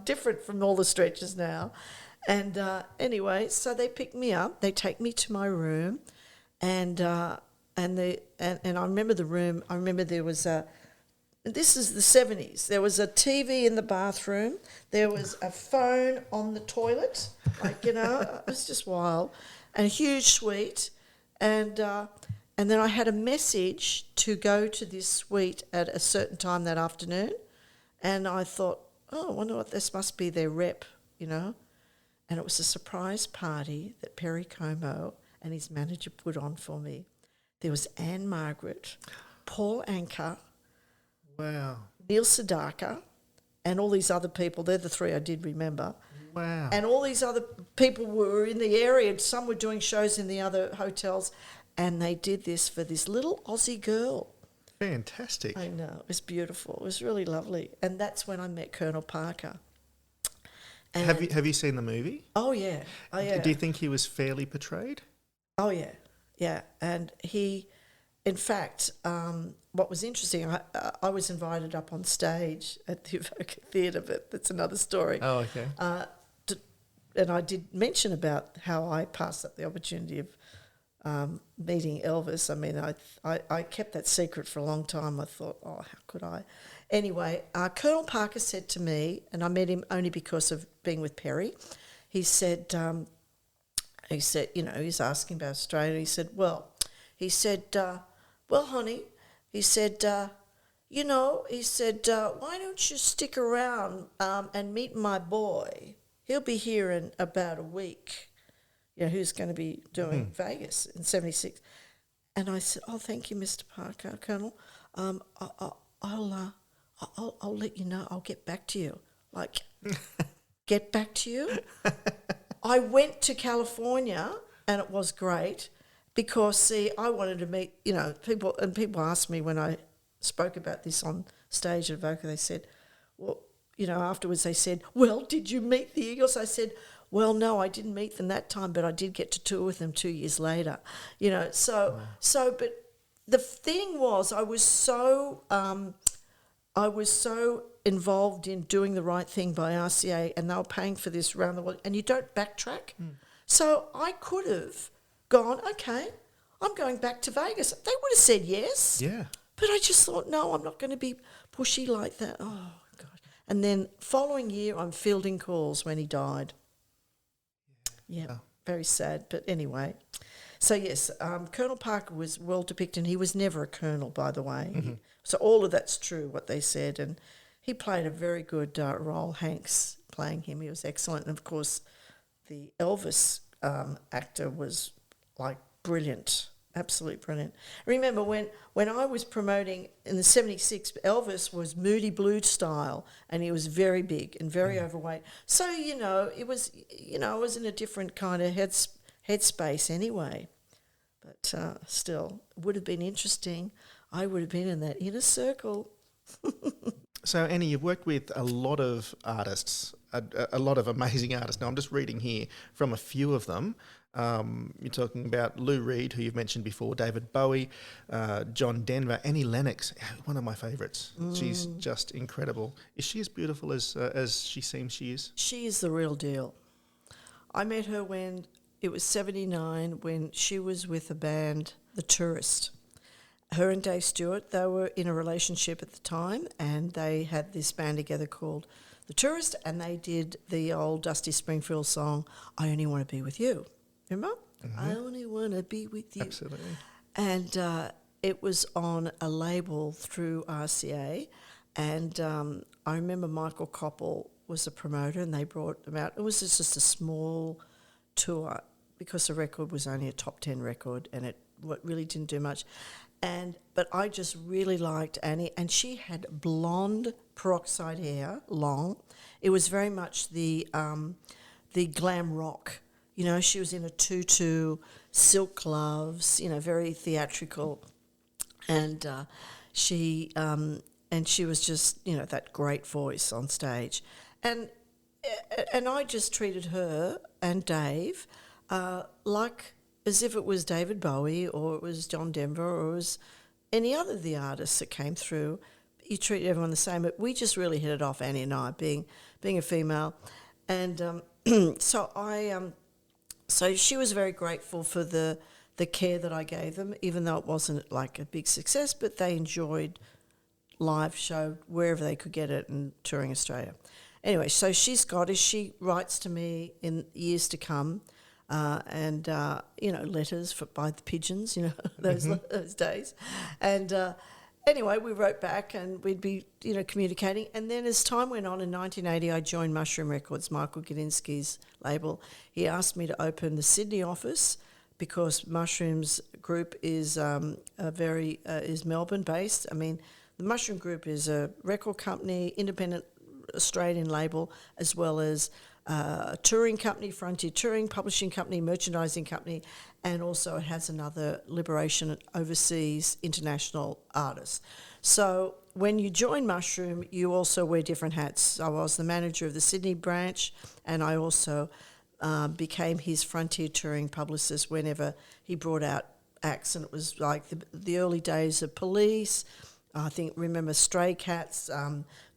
C: different from all the stretches now. And anyway, so they pick me up, they take me to my room, and I remember the room. I remember there was this is the 70s. There was a TV in the bathroom. There was a phone on the toilet. It was just wild. And a huge suite. And then I had a message to go to this suite at a certain time that afternoon. And I thought, I wonder what this must be their rep, And it was a surprise party that Perry Como and his manager put on for me. There was Anne Margaret, Paul Anka,
B: Wow.
C: Neil Sedaka, and all these other people. They're the three I did remember.
B: Wow.
C: And all these other people were in the area. Some were doing shows in the other hotels, and they did this for this little Aussie girl.
B: Fantastic.
C: I know. It was beautiful. It was really lovely. And that's when I met Colonel Parker. And
B: Have you seen the movie?
C: Oh, yeah. Oh, yeah.
B: Do you think he was fairly portrayed?
C: Oh, yeah. Yeah. And he, in fact, what was interesting, I was invited up on stage at the Evoca Theatre, but that's another story.
B: Oh, okay.
C: And I did mention about how I passed up the opportunity of meeting Elvis. I mean, I kept that secret for a long time. I thought, how could I? Anyway, Colonel Parker said to me, and I met him only because of being with Perry, he said, he's asking about Australia. He said, well, honey, he said, why don't you stick around and meet my boy? He'll be here in about a week. Who's going to be doing Vegas in 76. And I said, thank you, Mr. Parker, Colonel. I'll let you know. I'll get back to you. Get back to you? I went to California, and it was great because, see, I wanted to meet, people, and people asked me when I spoke about this on stage at Evoca, they said, well, afterwards they said, well, did you meet the Eagles? I said, well, no, I didn't meet them that time, but I did get to tour with them 2 years later. But the thing was, I was so involved in doing the right thing by RCA, and they were paying for this around the world, and you don't backtrack. So I could have gone, okay, I'm going back to Vegas. They would have said yes.
B: Yeah.
C: But I just thought, no, I'm not going to be pushy like that. Oh, God. And then following year, I'm fielding calls when he died. Yeah, very sad. But anyway, so yes, Colonel Parker was well depicted. He was never a colonel, by the way.
B: Mm-hmm.
C: So all of that's true, what they said. And he played a very good role, Hanks playing him. He was excellent. And, of course, the Elvis actor was, brilliant, absolutely brilliant. I remember when I was promoting in the 76, Elvis was Moody Blue style, and he was very big and very overweight. So, it was, I was in a different kind of headspace anyway. But still, it would have been interesting. I would have been in that inner circle.
B: So, Annie, you've worked with a lot of artists, a lot of amazing artists. Now, I'm just reading here from a few of them. You're talking about Lou Reed, who you've mentioned before, David Bowie, John Denver, Annie Lennox, one of my favourites. She's just incredible. Is she as beautiful as she seems she is?
C: She is the real deal. I met her when it was 79, when she was with the band The Tourist. Her and Dave Stewart, they were in a relationship at the time, and they had this band together called The Tourist, and they did the old Dusty Springfield song, I Only Want to Be With You. Remember? I only want to be with you.
B: Absolutely.
C: And it was on a label through RCA, and I remember Michael Koppel was a promoter, and they brought them out. It was just a small tour because the record was only a top 10 record, and it really didn't do much. But I just really liked Annie, and she had blonde peroxide hair, long. It was very much the glam rock. She was in a tutu, silk gloves, very theatrical, and she was just that great voice on stage, and I just treated her and Dave as if it was David Bowie or it was John Denver or it was any other of the artists that came through. You treat everyone the same, but we just really hit it off, Annie and I, being a female, and so she was very grateful for the care that I gave them, even though it wasn't like a big success, but they enjoyed live show wherever they could get it and touring Australia. Anyway, so she's Scottish. She writes to me in years to come, and letters by the pigeons, those days, and. Anyway, we wrote back and we'd be, communicating. And then as time went on, in 1980, I joined Mushroom Records, Michael Gudinski's label. He asked me to open the Sydney office because Mushroom's group is is Melbourne-based. I mean, the Mushroom Group is a record company, independent Australian label, as well as a touring company, Frontier Touring, publishing company, merchandising company, and also it has another Liberation overseas international artist. So when you join Mushroom, you also wear different hats. I was the manager of the Sydney branch, and I also became his Frontier Touring publicist whenever he brought out acts, and it was like the early days of Police. I remember Stray Cats,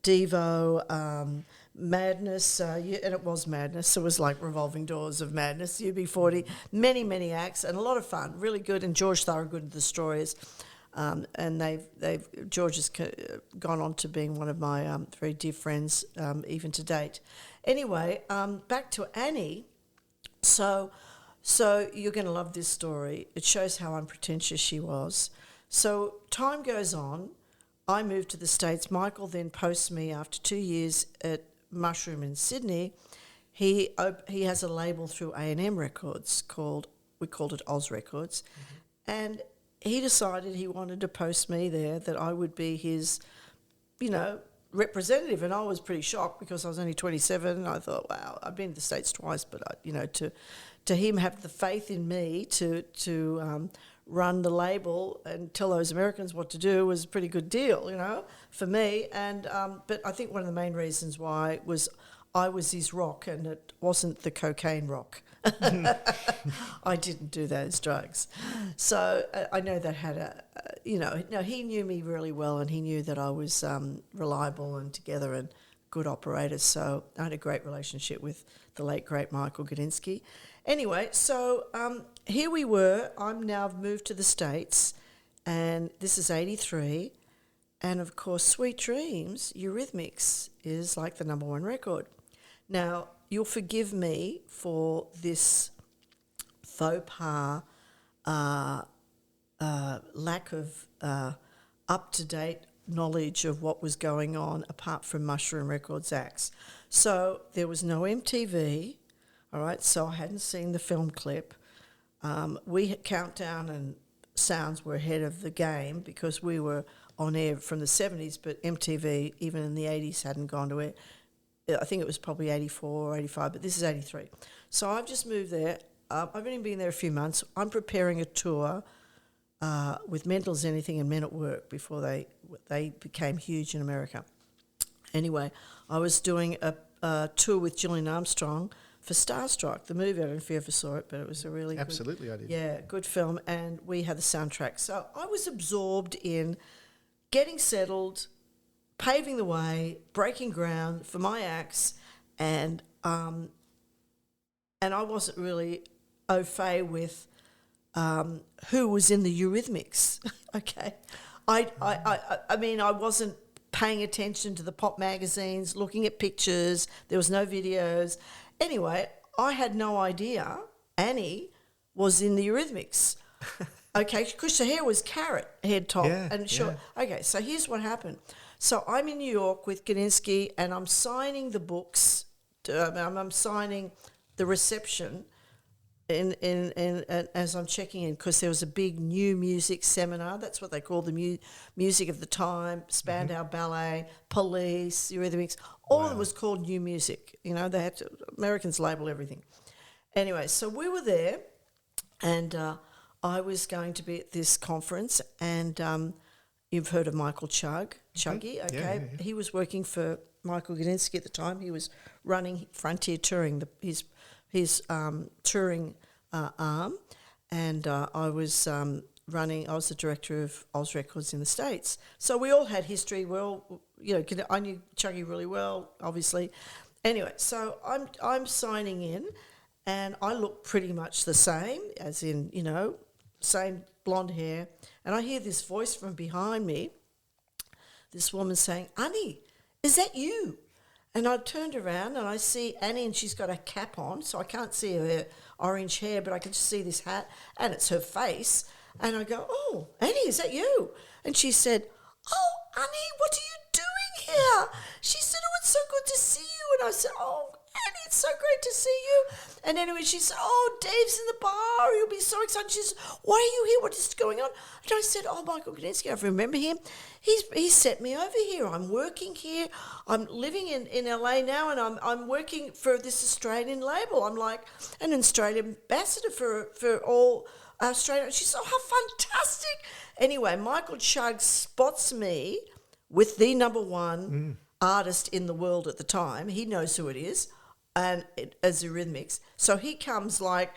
C: Devo, Madness, and it was Madness. It was like revolving doors of madness. UB40, many acts, and a lot of fun, really good. And George Thorogood, the Destroyers, and George has gone on to being one of my very dear friends, even to date. Anyway, back to Annie. So you're going to love this story. It shows how unpretentious she was. So time goes on. I moved to the States. Michael then posts me after 2 years at Mushroom in Sydney. He has a label through A&M Records we called it Oz Records, and he decided he wanted to post me there, that I would be his, representative, and I was pretty shocked because I was only 27. And I thought, wow, I've been to the States twice, but to him have the faith in me to run the label and tell those Americans what to do was a pretty good deal, for me. And but I think one of the main reasons why was I was his rock, and it wasn't the cocaine rock. I didn't do those drugs. So I know that had he knew me really well, and he knew that I was reliable and together and good operator. So I had a great relationship with the late, great Michael Gudinski. Anyway, so here we were. I'm now moved to the States, and this is 83. And, of course, Sweet Dreams, Eurythmics, is like the number one record. Now, you'll forgive me for this faux pas, lack of up-to-date knowledge of what was going on apart from Mushroom Records acts. So there was no MTV, all right, so I hadn't seen the film clip. Countdown and Sounds were ahead of the game because we were on air from the 70s, but MTV, even in the 80s, hadn't gone to air. I think it was probably 84 or 85, but this is 83. So I've just moved there. I've only been there a few months. I'm preparing a tour with Mental as Anything and Men at Work before they became huge in America. Anyway, I was doing a tour with Gillian Armstrong for Starstruck, the movie. I don't know if you ever saw it, but it was a really
B: Absolutely, I did.
C: Yeah, good film, and we had the soundtrack. So I was absorbed in getting settled, paving the way, breaking ground for my acts, and I wasn't really au fait with who was in the Eurythmics. Okay, I mean, I wasn't paying attention to the pop magazines, looking at pictures. There was no videos. Anyway, I had no idea Annie was in the Eurythmics. Okay, because her hair was carrot head top.
B: Yeah,
C: and short. Yeah. Okay, so here's what happened. So I'm in New York with Gudinski, and I'm signing the books. I'm signing the reception as I'm checking in, because there was a big new music seminar. That's what they call the music of the time. Spandau Ballet, Police, Eurythmics. All of it was called new music. They had to, Americans label everything. Anyway, so we were there, and I was going to be at this conference, and you've heard of Michael Chuggy, okay? Yeah. He was working for Michael Gudinski at the time. He was running Frontier Touring, his touring arm, and I was I was the director of Oz Records in the States. So we all had history. We all, I knew Chuggy really well, obviously. Anyway, so I'm signing in, and I look pretty much the same, as in, same blonde hair, and I hear this voice from behind me this woman saying, Annie, is that you? And I turned around and I see Annie, and she's got a cap on, so I can't see her orange hair, but I can just see this hat, and it's her face. And I go, oh, Annie, is that you? And she said, oh, Annie, what are you doing here? She said, oh, it's so good to see you. And I said, oh, Annie, it's so great to see you. And anyway, she said, oh, Dave's in the bar. He'll be so excited. She said, why are you here? What is going on? And I said, oh, Michael Koninsky, I remember him. He sent me over here. I'm working here. I'm living in LA now, and I'm working for this Australian label. I'm like an Australian ambassador for all Australia. She said, oh, how fantastic. Anyway, Michael Chugg spots me with the number one artist in the world at the time. He knows who it is, and as Eurythmics. So he comes like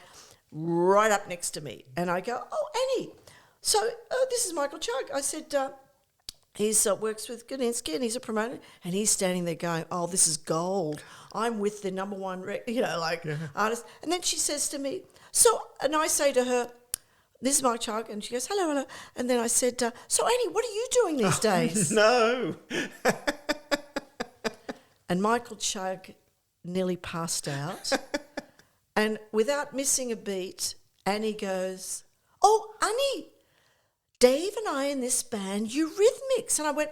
C: right up next to me, and I go, oh, Annie. So this is Michael Chugg. I said, he works with Koninsky, and he's a promoter, and he's standing there going, oh, this is gold. I'm with the number one, artist. And then she says to me, and I say to her, this is Mike Chugg, and she goes, hello, hello. And then I said, so Annie, what are you doing these days?
B: No.
C: And Michael Chugg nearly passed out. And without missing a beat, Annie goes, oh, Annie, Dave and I in this band, Eurythmics. And I went,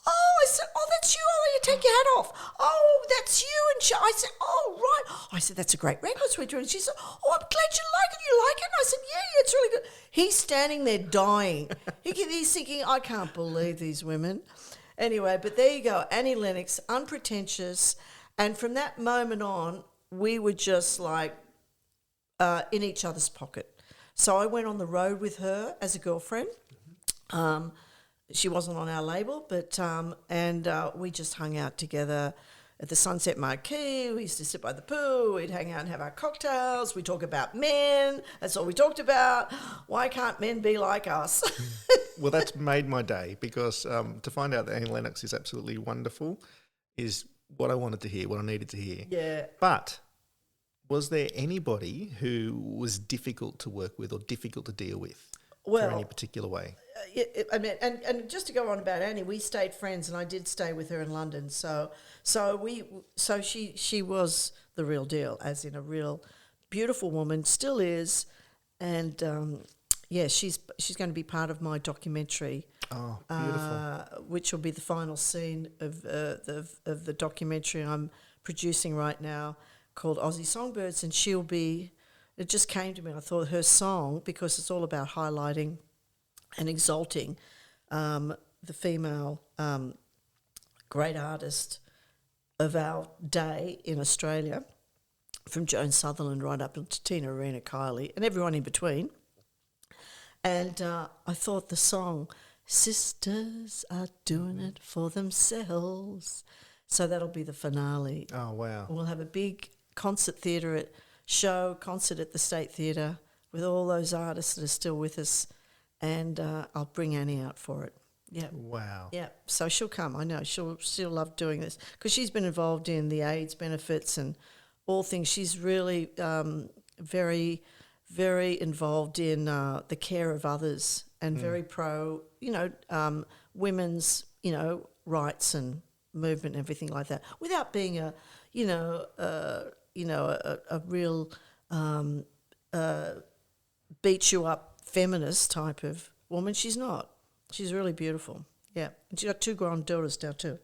C: I said, oh, that's you. Oh, you take your hat off. Oh, that's you. And I said, oh, right. I said, that's a great record we're doing. She said, oh, I'm glad you like it. You like it? And I said, yeah, it's really good. He's standing there dying. He's thinking, I can't believe these women. Anyway, but there you go. Annie Lennox, unpretentious. And from that moment on, we were just like in each other's pocket. So I went on the road with her as a girlfriend. She wasn't on our label, but we just hung out together at the Sunset Marquee. We used to sit by the pool. We'd hang out and have our cocktails. We talk about men. That's all we talked about. Why can't men be like us?
B: Well, that's made my day, because to find out that Annie Lennox is absolutely wonderful is what I wanted to hear, what I needed to hear.
C: Yeah.
B: But was there anybody who was difficult to work with or difficult to deal with in any particular way?
C: And just to go on about Annie, we stayed friends, and I did stay with her in London. So she was the real deal, as in a real beautiful woman, still is, and she's going to be part of my documentary.
B: Oh, beautiful!
C: Which will be the final scene of the documentary I'm producing right now, called Aussie Songbirds, and she'll be. It just came to me. I thought her song, because it's all about highlighting and exalting the female great artist of our day in Australia, from Joan Sutherland right up to Tina Arena Kylie and everyone in between. And I thought the song, Sisters Are Doing It For Themselves. So that'll be the finale.
B: Oh, wow.
C: We'll have a big concert at the State Theatre with all those artists that are still with us, and I'll bring Annie out for it. Yeah.
B: Wow.
C: Yeah. So she'll come. I know she'll love doing this, because she's been involved in the AIDS benefits and all things. She's really very, very involved in the care of others, and very pro, women's, rights and movement and everything like that, without being a real beat you up feminist type of woman. She's not. She's really beautiful. Yeah, and she's got 2 granddaughters now too.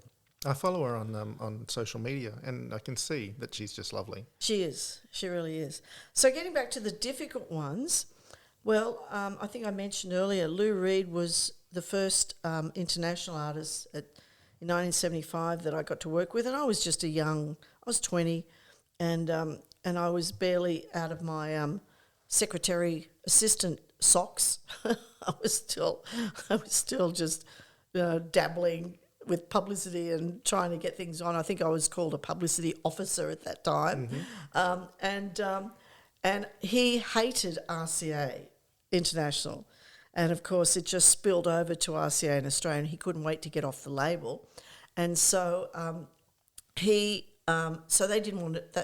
B: I follow her on social media, and I can see that she's just lovely.
C: She is. She really is. So getting back to the difficult ones, well, I think I mentioned earlier, Lou Reed was the first international artist in 1975 that I got to work with, and I was just I was 20, and I was barely out of my secretary assistant socks. I was still just dabbling with publicity and trying to get things on. I think I was called a publicity officer at that time. Mm-hmm. And he hated RCA International. And, of course, it just spilled over to RCA in Australia, and he couldn't wait to get off the label. And so so they didn't want it.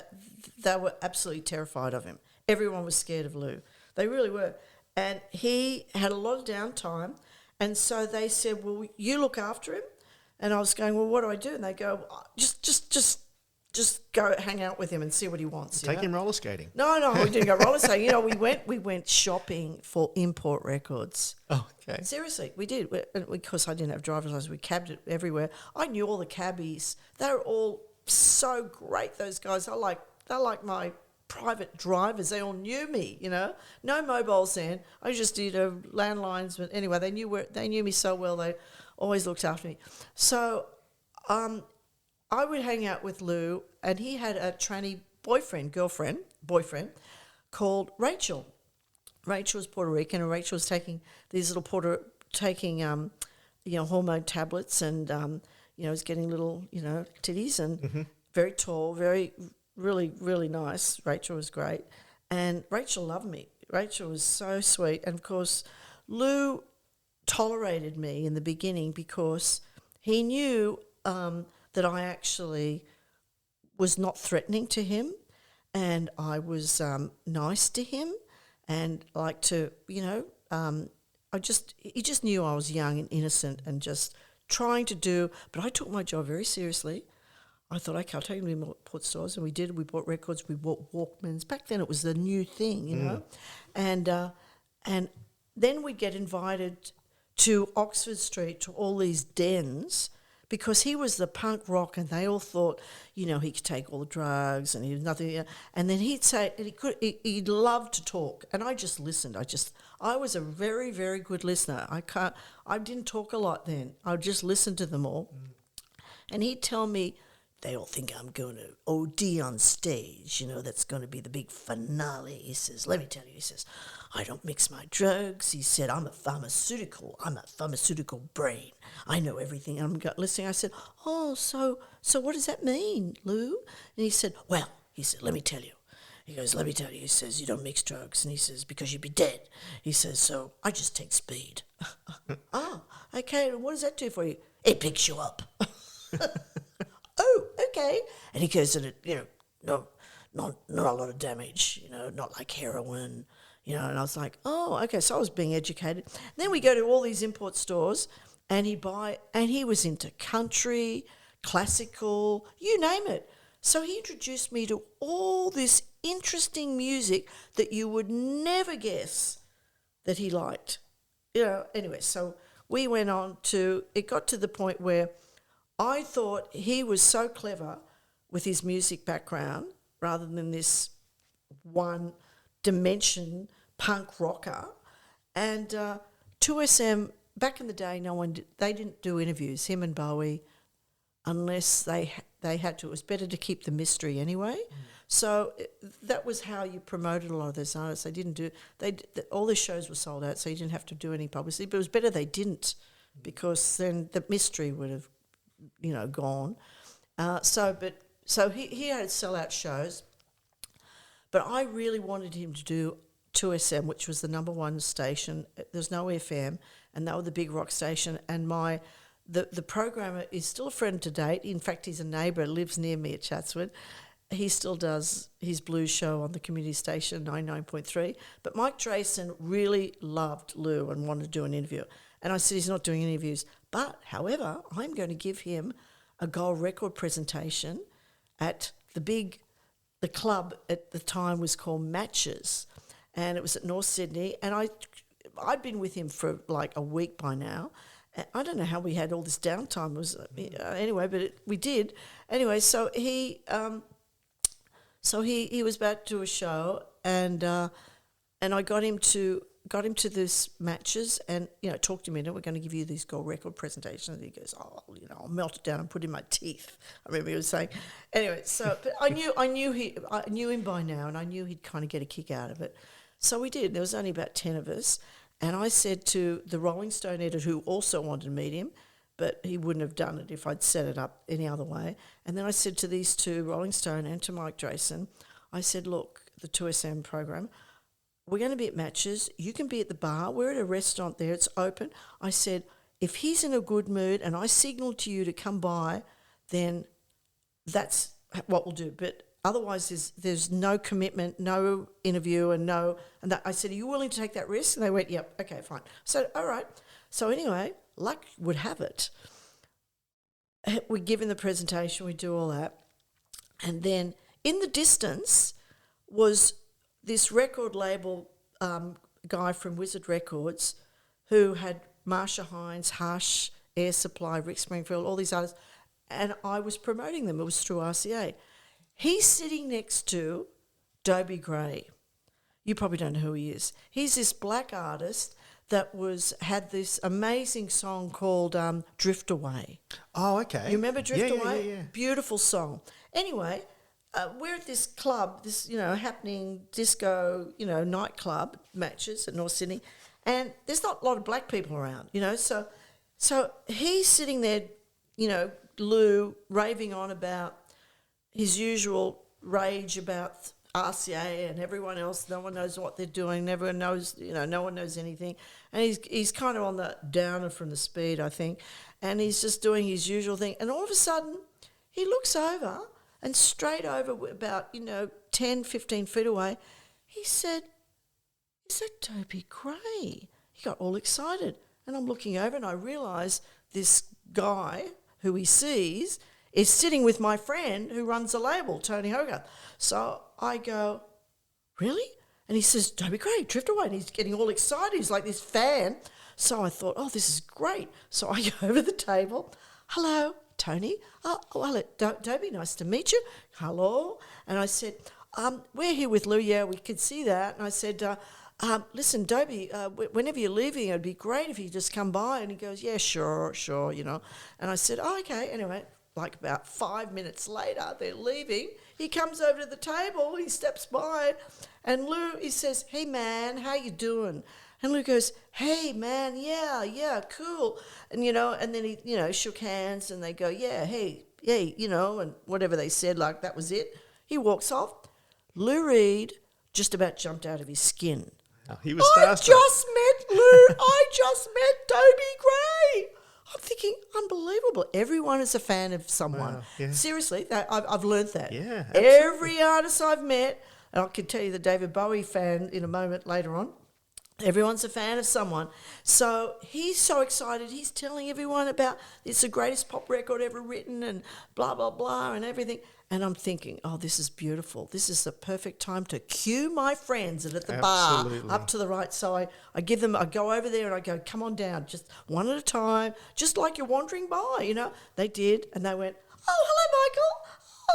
C: They were absolutely terrified of him. Everyone was scared of Lou. They really were. And he had a lot of downtime, And so they said, well, you look after him. And I was going, well, what do I do? And they go, just go hang out with him and see what he wants.
B: Take him roller skating.
C: No, we didn't go roller skating. We went shopping for import records.
B: Oh, okay.
C: Seriously, we did. Because I didn't have driver's license, we cabbed it everywhere. I knew all the cabbies. They were all so great, those guys. They're like my private drivers. They all knew me, No mobiles then. I just did landlines. But anyway, they knew me so well. They always looked after me. So I would hang out with Lou, and he had a tranny boyfriend called Rachel. Rachel was Puerto Rican, and Rachel was taking these little hormone tablets, and was getting little titties, and very tall, very really really nice. Rachel was great, and Rachel loved me. Rachel was so sweet, and of course, Lou tolerated me in the beginning because he knew that I actually was not threatening to him, and I was nice to him, and like to, he just knew I was young and innocent and just trying to do, but I took my job very seriously. I thought, okay, I'll take him to import stores, and we did. We bought records, we bought Walkmans. Back then it was the new thing, and then we'd get invited to Oxford Street to all these dens, because he was the punk rock, and they all thought, he could take all the drugs, and he was nothing. And then he'd say, and he'd love to talk, and I just listened. I was a very, very good listener. I didn't talk a lot then. I would just listen to them all, and he'd tell me, they all think I'm going to OD on stage. That's going to be the big finale. He says, let me tell you, he says, I don't mix my drugs. He said, I'm a pharmaceutical brain. I know everything. I'm listening. I said, oh, so what does that mean, Lou? And he said, let me tell you. He goes, let me tell you. He says, you don't mix drugs. And he says, because you'd be dead. He says, so I just take speed. Oh, okay. What does that do for you? It picks you up. Oh, okay. And he goes, not a lot of damage, not like heroin, and I was like, oh, okay. So I was being educated. Then we go to all these import stores, and he was into country, classical, you name it. So he introduced me to all this interesting music that you would never guess that he liked. Anyway, so we went on it got to the point where I thought he was so clever with his music background rather than this one dimension punk rocker. And 2SM, back in the day, they didn't do interviews, him and Bowie, unless they had to. It was better to keep the mystery anyway. So that was how you promoted a lot of those artists. All their shows were sold out, so you didn't have to do any publicity. But it was better they didn't, because then the mystery would have gone. So he had sellout shows, but I really wanted him to do 2SM, which was the number one station. There's no FM, and they were the big rock station. And the programmer is still a friend to date. In fact, he's a neighbour, lives near me at Chatswood. He still does his blues show on the community station, 99.3. But Mike Drayson really loved Lou and wanted to do an interview. And I said, he's not doing interviews. But, however, I'm going to give him a gold record presentation at the club at the time was called Matches, and it was at North Sydney. And I'd been with him for like a week by now. I don't know how we had all this downtime. Anyway, but we did. Anyway, so he was about to do a show, and I got him to this Matches, and talked to him. We're going to give you these gold record presentations. And he goes, I'll melt it down and put it in my teeth. I remember he was saying. Anyway, so but I knew him by now, and I knew he'd kind of get a kick out of it. So we did. There was only about 10 of us, and I said to the Rolling Stone editor, who also wanted to meet him, but he wouldn't have done it if I'd set it up any other way. And then I said to these two, Rolling Stone and to Mike Drayson, I said, look, the 2SM program, we're going to be at Matches. You can be at the bar. We're at a restaurant there. It's open. I said, if he's in a good mood and I signal to you to come by, then that's what we'll do. But otherwise, there's no commitment, no interview, and that. I said, are you willing to take that risk? And they went, yep, okay, fine. So, all right. So anyway, luck would have it. We give him the presentation, we do all that. And then in the distance was this record label guy from Wizard Records who had Marcia Hines, Hush, Air Supply, Rick Springfield, all these others, and I was promoting them. It was through RCA. He's sitting next to Dobie Gray. You probably don't know who he is. He's this black artist that had this amazing song called Drift Away.
B: Oh, okay.
C: You remember Drift Away?
B: Yeah.
C: Beautiful song. Anyway, we're at this club, this, happening disco, nightclub matches at North Sydney, and there's not a lot of black people around, So he's sitting there, Lou, raving on about his usual rage about RCA and everyone else. No one knows what they're doing. Everyone knows, no one knows anything. And he's kind of on the downer from the speed, I think. And he's just doing his usual thing. And all of a sudden, he looks over, and straight over about, 10, 15 feet away, he said, "Is that Dobie Gray?" He got all excited. And I'm looking over and I realise this guy who he sees is sitting with my friend who runs the label, Tony Hogarth. So I go, "Really?" And he says, "Dobie Gray, Drift Away." And he's getting all excited. He's like this fan. So I thought, oh, this is great. So I go over to the table. "Hello, Tony." "Oh, hello, Dobie, nice to meet you." "Hello." And I said, "We're here with Lou." "Yeah, we could see that." And I said, "Listen, Dobie, whenever you're leaving, it'd be great if you just come by." And he goes, "Yeah, sure, And I said, "Oh, okay." Anyway, like about 5 minutes later, they're leaving. He comes over to the table, he steps by, and Lou, he says, "Hey, man, how you doing?" And Lou goes, "Hey, man, yeah, cool." And, and then he, shook hands, and they go, "Yeah, hey, and whatever they said, like that was it. He walks off. Lou Reed just about jumped out of his skin.
B: Oh, he was starstruck.
C: I just met Dobie Gray. I'm thinking, unbelievable. Everyone is a fan of someone.
B: Wow, yeah.
C: Seriously, I've learned that.
B: Yeah, absolutely.
C: Every artist I've met, and I can tell you the David Bowie fan in a moment later on, everyone's a fan of someone. So he's so excited. He's telling everyone about it's the greatest pop record ever written and blah, blah, blah and everything. And I'm thinking, oh, this is beautiful. This is the perfect time to cue my friends at the
B: Absolutely.
C: bar up to the right. So I go over there and I go, "Come on down, just one at a time, just like you're wandering by, They did. And they went, "Oh, hello, Michael.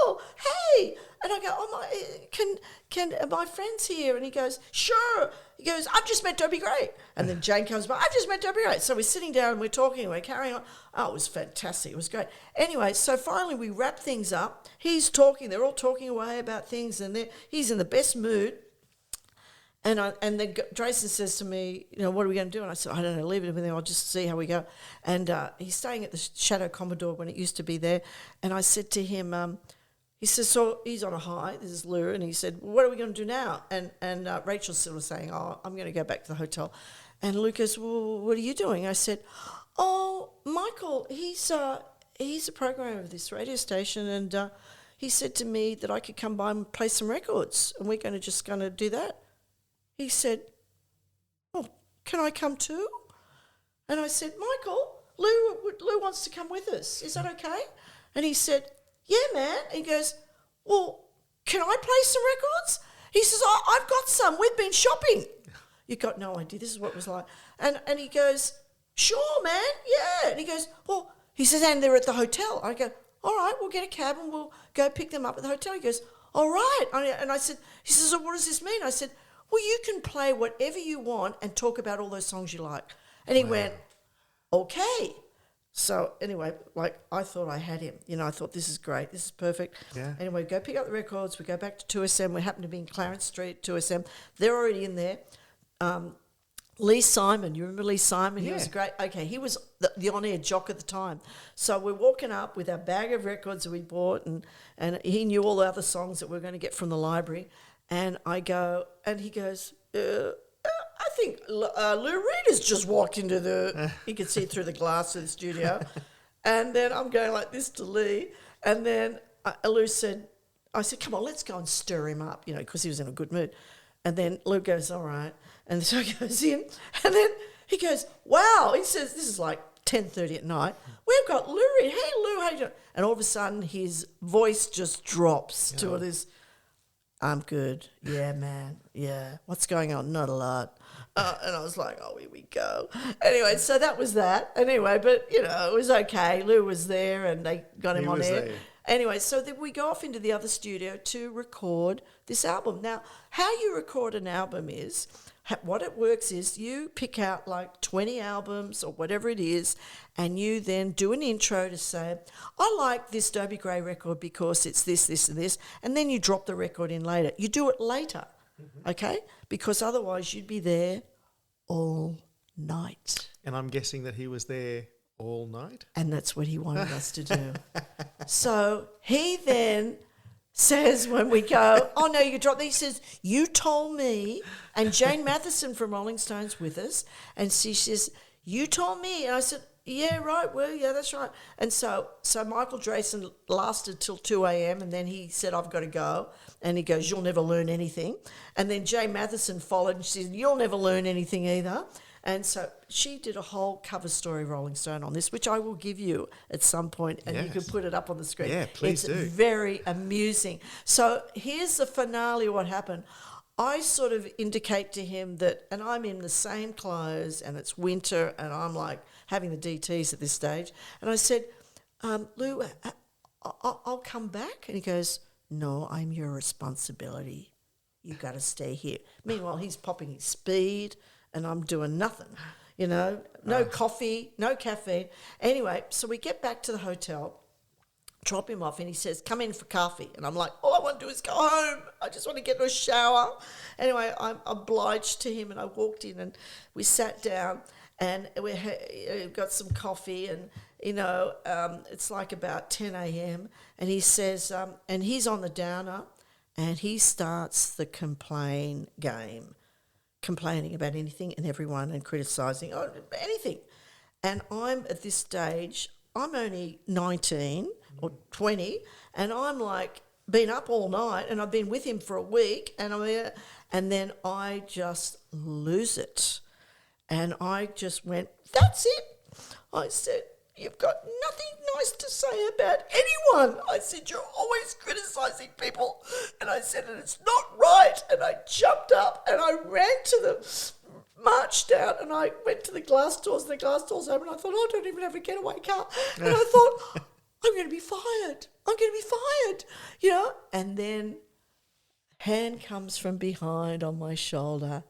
C: Oh, hey." And I go, "Oh, can my friend's here?" And he goes, "Sure." He goes, "I've just met Dobie Gray." And then Jane comes by, "I've just met Dobie Gray." So we're sitting down and we're talking and we're carrying on. Oh, it was fantastic. It was great. Anyway, so finally we wrap things up. He's talking. They're all talking away about things, and he's in the best mood. And then Drayson says to me, "What are we going to do?" And I said, "I don't know, leave it with him. I'll just see how we go." And he's staying at the Shadow Commodore when it used to be there. And I said to him, he says, so he's on a high, this is Lou, and he said, "What are we going to do now?" And Rachel's sort of saying, "Oh, I'm going to go back to the hotel." And Luke goes, "Well, what are you doing?" I said, "Oh, Michael, he's a programmer of this radio station, and he said to me that I could come by and play some records, and we're going to do that." He said, "Oh, can I come too?" And I said, "Michael, Lou wants to come with us. Is that okay?" And he said, "Yeah, man." And he goes, "Well, can I play some records?" He says, I've got some. We've been shopping." You've got no idea. This is what it was like. And he goes, "Sure, man, yeah." And he goes, "Well," he says, "and they're at the hotel." I go, "All right, we'll get a cab and we'll go pick them up at the hotel." He goes, "All right." And I said, he says, "So what does this mean?" I said, "Well, you can play whatever you want and talk about all those songs you like." And he went, "Okay." So anyway, I thought I had him. I thought this is great. This is perfect.
B: Yeah.
C: Anyway, go pick up the records. We go back to 2SM. We happen to be in Clarence Street, 2SM. They're already in there. Lee Simon, you remember Lee Simon? He was great. Okay, he was the on-air jock at the time. So we're walking up with our bag of records that we bought, and he knew all the other songs that we were going to get from the library. And I go, and he goes, "I think Lou Reed has just walked into the..." You could see through the glass of the studio. And then I'm going like this to Lee. And then Lou said, I said, "Come on, let's go and stir him up," because he was in a good mood. And then Lou goes, "All right." And so he goes in. And then He goes, wow. He says, this is like 10:30 at night. We've got Lou in. Hey, Lou, how you doing? And all of a sudden, his voice just drops to this, I'm good. Yeah, man. Yeah. What's going on? Not a lot. And I was like, oh, here we go. Anyway, so that was that. Anyway, but, you know, it was okay. Lou was there and they got him on air.
B: There.
C: Anyway, so then we go off into the other studio to record this album. Now, how you record an album is, what it works is you pick out like 20 albums or whatever it is, and you then do an intro to say, I like this Dobie Gray record because it's this, this, and this, and then you drop the record in later. You do it later, okay? Because otherwise you'd be there all night.
B: And I'm guessing that he was there all night?
C: And that's what he wanted us to do. So he then says when we go, oh, no, you dropped. He says, you told me, and Jane Matheson from Rolling Stone's with us, and she says, you told me. And I said, yeah, right, well, yeah, that's right. And so Michael Drayson lasted till 2 a.m. and then he said, I've got to go. And he goes, you'll never learn anything. And then Jane Matheson followed and she said, you'll never learn anything either. And so she did a whole cover story, Rolling Stone, on this, which I will give you at some point, and you can put it up on the screen.
B: Yeah, please do.
C: It's very amusing. So here's the finale of what happened. I sort of indicate to him that, and I'm in the same clothes, and it's winter, and I'm like having the DTs at this stage. And I said, Lou, I'll come back. And he goes, no, I'm your responsibility. You got to stay here. Meanwhile, he's popping his speed, and I'm doing nothing, you know, no coffee, no caffeine. Anyway, so we get back to the hotel, drop him off, and he says, come in for coffee. And I'm like, all I want to do is go home. I just want to get in a shower. Anyway, I'm obliged to him, and I walked in, and we sat down, and we got some coffee, and, you know, it's like about 10 a.m., and he says, and he's on the downer, and he starts the complain game, complaining about anything and everyone and criticising anything. And I'm at this stage, I'm only 19 or 20, and I'm like, been up all night, and I've been with him for a week, and then I just lose it. And I just went, that's it. I said, you've got nothing nice to say about anyone. I said, you're always criticising people. And I said, and it's not right. And I jumped up and I ran to the, marched down, and I went to the glass doors, and the glass doors open. I thought, I don't even have a getaway car. And I thought, I'm going to be fired. I'm going to be fired, you know. And then hand comes from behind on my shoulder,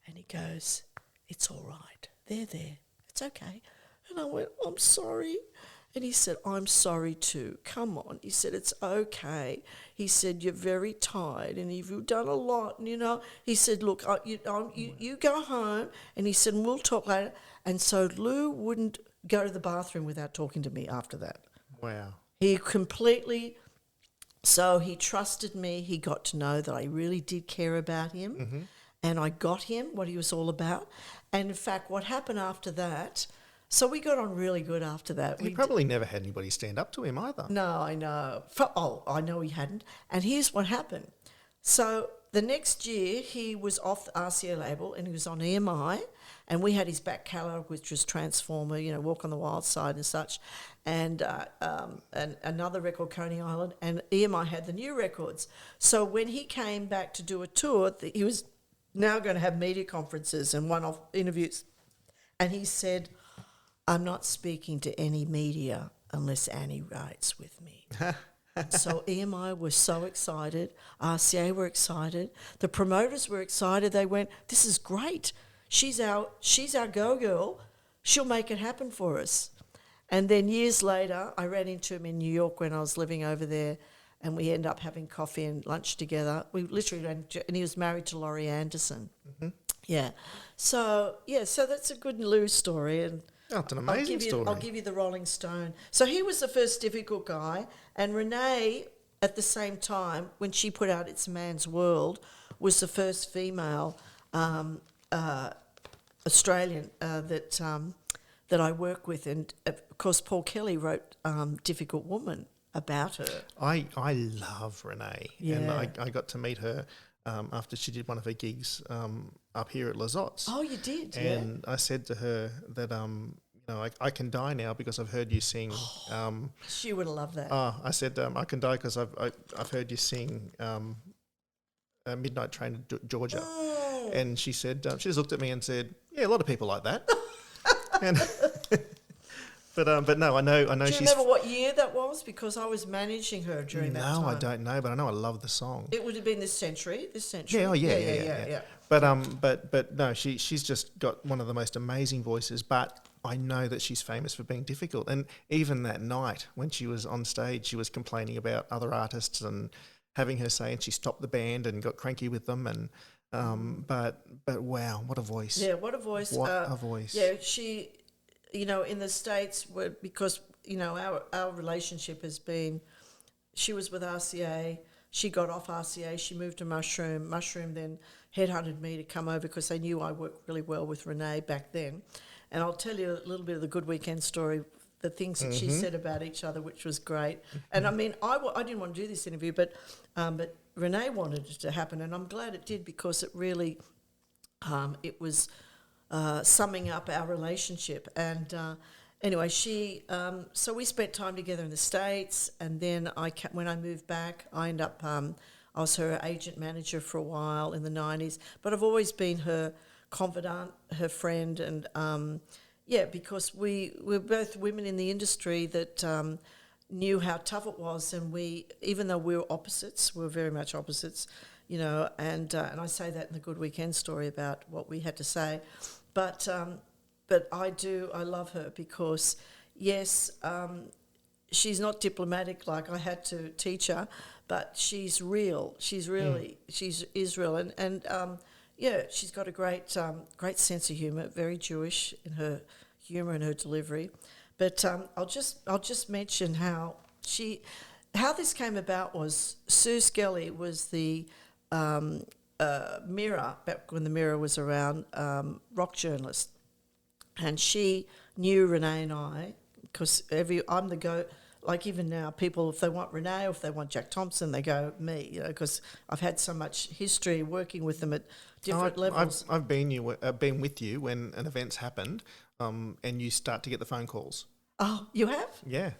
C: and he goes, it's all right. They're there. It's okay. And I went, I'm sorry. And he said, I'm sorry too. Come on. He said, it's okay. He said, you're very tired and you've done a lot. And, you know, he said, look, you go home. And he said, we'll talk later. And so Lou wouldn't go to the bathroom without talking to me after that.
B: Wow.
C: He completely, so he trusted me. He got to know that I really did care about him. Mm-hmm. And I got him, what he was all about. And in fact, what happened after that, so we got on really good after that.
B: He probably never had anybody stand up to him either.
C: No, I know. I know he hadn't. And here's what happened. So the next year, he was off the RCA label and he was on EMI, and we had his back catalogue, which was Transformer, you know, Walk on the Wild Side and such, and another record, Coney Island, and EMI had the new records. So when he came back to do a tour, he was now going to have media conferences and one-off interviews, and he said, I'm not speaking to any media unless Annie Wright's with me. So EMI was so excited. RCA were excited. The promoters were excited. They went, this is great. She's our go-girl. She'll make it happen for us. And then years later, I ran into him in New York when I was living over there, and we ended up having coffee and lunch together. We literally ran into, and he was married to Laurie Anderson. Mm-hmm. Yeah. So that's a good Lou story. And
B: oh, it's an amazing story.
C: I'll give you the Rolling Stone. So he was the first difficult guy, and Renee, at the same time, when she put out It's a Man's World, was the first female Australian that I work with. And, of course, Paul Kelly wrote Difficult Woman about her.
B: I love Renee, and I got to meet her after she did one of her gigs up here at Lazot's.
C: Oh, you did,
B: And I said to her that, I can die now because I've heard you sing.
C: She would have loved that.
B: I said, I can die because I've heard you sing Midnight Train to Georgia. And she said, she just looked at me and said, yeah, a lot of people like that. and But no, I know.
C: Do you remember what year that was? Because I was managing her during that time.
B: No, I don't know, but I know I love the song.
C: It would have been this century.
B: Yeah, yeah. But no, she's just got one of the most amazing voices. But I know that she's famous for being difficult. And even that night when she was on stage, she was complaining about other artists and having her say, and she stopped the band and got cranky with them. And but wow, what a voice!
C: Yeah, what a voice!
B: What a voice!
C: Yeah, she. In the States, because, our relationship has been, she was with RCA, she got off RCA, she moved to Mushroom. Mushroom then headhunted me to come over because they knew I worked really well with Renee back then. And I'll tell you a little bit of the Good Weekend story, the things that she said about each other, which was great. And I mean, I didn't want to do this interview, but Renee wanted it to happen, and I'm glad it did because it really, it was... summing up our relationship. And anyway, so we spent time together in the States, and then when I moved back, I ended up, I was her agent manager for a while in the 90s, but I've always been her confidant, her friend, and because we're both women in the industry that knew how tough it was, and even though we were opposites, we were very much opposites, and I say that in the Good Weekend story about what we had to say. But I love her because, yes, she's not diplomatic like I had to teach her, but she's real. She's Israel. And she's got a great sense of humour, very Jewish in her humour and her delivery. But I'll just mention how this came about was Sue Skelly was the... Mirror, back when the Mirror was around, rock journalist, and she knew Renee and I because I'm the go. Like even now, people if they want Renee or if they want Jack Thompson, they go me. Because I've had so much history working with them at different levels.
B: I've been with you when an event's happened, and you start to get the phone calls.
C: Oh, you have?
B: Yeah.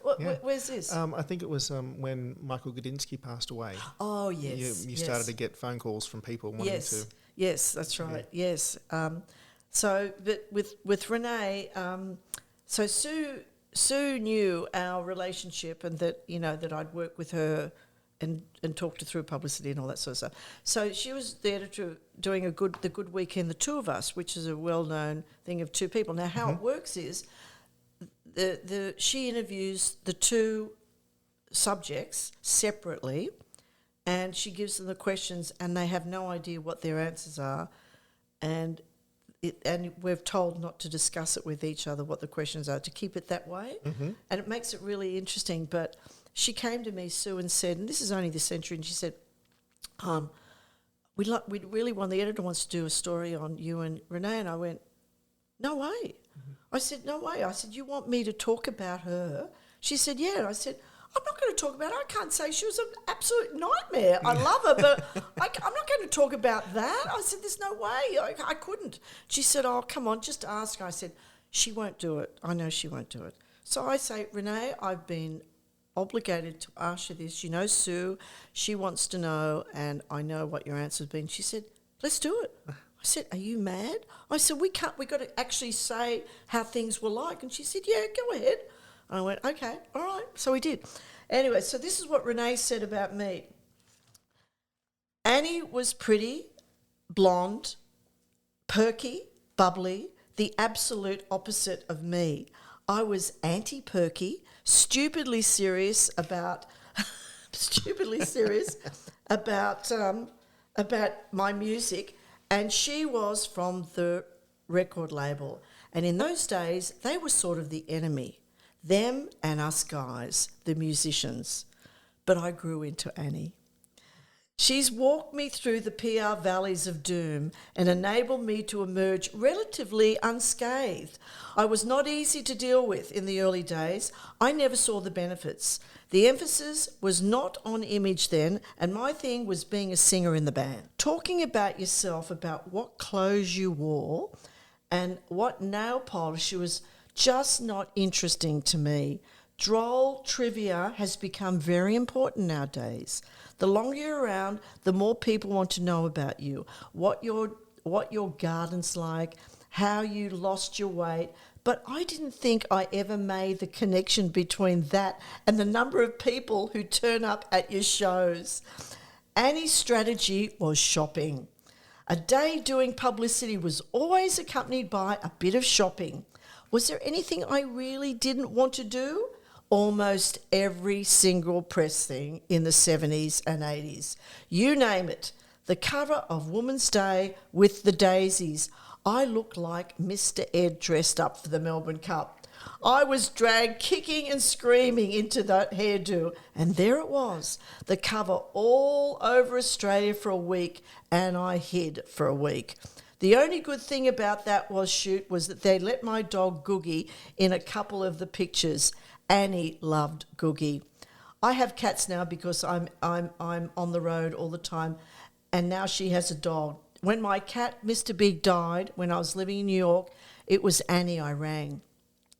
C: Where's this?
B: I think it was when Michael Gudinski passed away.
C: Oh, yes.
B: You started to get phone calls from people wanting to...
C: Yes, that's right. Yeah. Yes. But with Renee, so Sue knew our relationship and that, that I'd work with her and talked her through publicity and all that sort of stuff. So she was the editor doing the Good Weekend, the two of us, which is a well-known thing of two people. Now, how it works is... she interviews the two subjects separately, and she gives them the questions, and they have no idea what their answers are, and we're told not to discuss it with each other what the questions are, to keep it that way, and it makes it really interesting. But she came to me, Sue, and said, and this is only this century, and she said, we'd really want, the editor wants to do a story on you and Renee, and I went, no way. I said, no way. I said, you want me to talk about her? She said, yeah. And I said, I'm not going to talk about her. I can't say she was an absolute nightmare. I love her, but I'm not going to talk about that. I said, there's no way. I couldn't. She said, oh, come on, just ask her. I said, she won't do it. I know she won't do it. So I say, Renee, I've been obligated to ask you this. You know Sue, she wants to know, and I know what your answer's been. She said, let's do it. I said, are you mad? I said, we got to actually say how things were like. And she said, yeah, go ahead. I went, okay, all right. So we did. Anyway, so this is what Renee said about me. Annie was pretty, blonde, perky, bubbly, the absolute opposite of me. I was anti-perky, stupidly serious about my music. And she was from the record label. And in those days, they were sort of the enemy. Them and us guys, the musicians. But I grew into Annie. She's walked me through the PR valleys of doom and enabled me to emerge relatively unscathed. I was not easy to deal with in the early days. I never saw the benefits. The emphasis was not on image then, and my thing was being a singer in the band. Talking about yourself, about what clothes you wore and what nail polish was just not interesting to me. Droll trivia has become very important nowadays. The longer you're around, the more people want to know about you, what your garden's like, how you lost your weight. But I didn't think I ever made the connection between that and the number of people who turn up at your shows. Annie's strategy was shopping. A day doing publicity was always accompanied by a bit of shopping. Was there anything I really didn't want to do? Almost every single press thing in the 70s and 80s. You name it. The cover of Woman's Day with the daisies. I looked like Mr. Ed dressed up for the Melbourne Cup. I was dragged kicking and screaming into that hairdo, and there it was, the cover all over Australia for a week, and I hid for a week. The only good thing about that shoot was that they let my dog Googie in a couple of the pictures. Annie loved Googie. I have cats now because I'm on the road all the time, and now she has a dog. When my cat, Mr. Big, died, when I was living in New York, it was Annie I rang.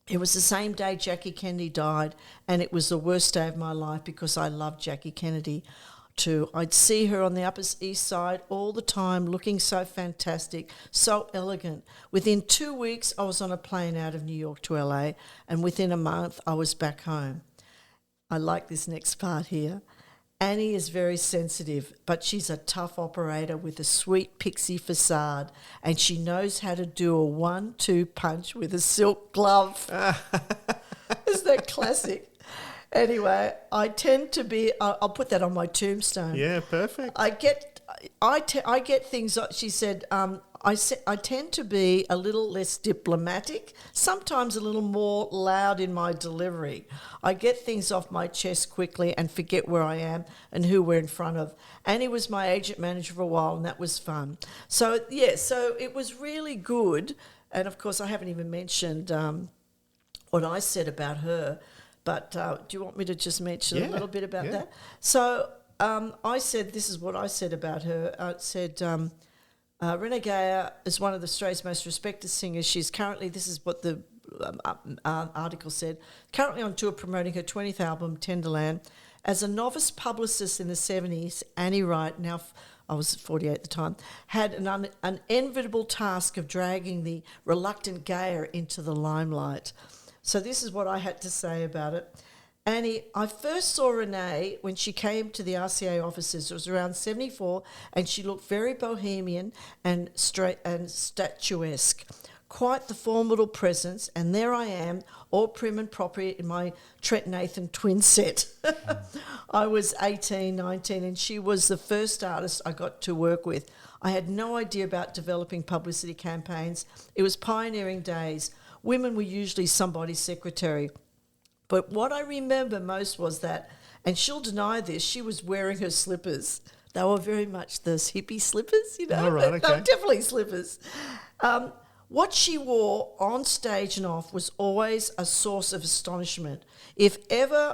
C: It was the same day Jackie Kennedy died, and it was the worst day of my life because I loved Jackie Kennedy too. I'd see her on the Upper East Side all the time, looking so fantastic, so elegant. Within 2 weeks, I was on a plane out of New York to LA, and within a month, I was back home. I like this next part here. Annie is very sensitive, but she's a tough operator with a sweet pixie facade, and she knows how to do a 1-2 punch with a silk glove. Isn't that classic? Anyway, I tend to be. I'll put that on my tombstone.
B: Yeah, perfect.
C: I get things. She said. I tend to be a little less diplomatic, sometimes a little more loud in my delivery. I get things off my chest quickly and forget where I am and who we're in front of. Annie was my agent manager for a while, and that was fun. So it was really good. And of course, I haven't even mentioned what I said about her. But do you want me to just mention a little bit about that? So I said, this is what I said about her. I said, Renee Geyer is one of Australia's most respected singers. She's currently, this is what the article said, currently on tour promoting her 20th album, Tenderland. As a novice publicist in the 70s, Annie Wright, now I was 48 at the time, had an unenviable task of dragging the reluctant Geyer into the limelight. So this is what I had to say about it. Annie, I first saw Renee when she came to the RCA offices. It was around 74, and she looked very bohemian and straight and statuesque. Quite the formidable presence, and there I am, all prim and proper in my Trent Nathan twin set. I was 18, 19, and she was the first artist I got to work with. I had no idea about developing publicity campaigns. It was pioneering days. Women were usually somebody's secretary. But what I remember most was that, and she'll deny this, she was wearing her slippers. They were very much those hippie slippers, you know.
B: Oh, right,
C: They were
B: okay.
C: definitely slippers. What she wore on stage and off was always a source of astonishment. If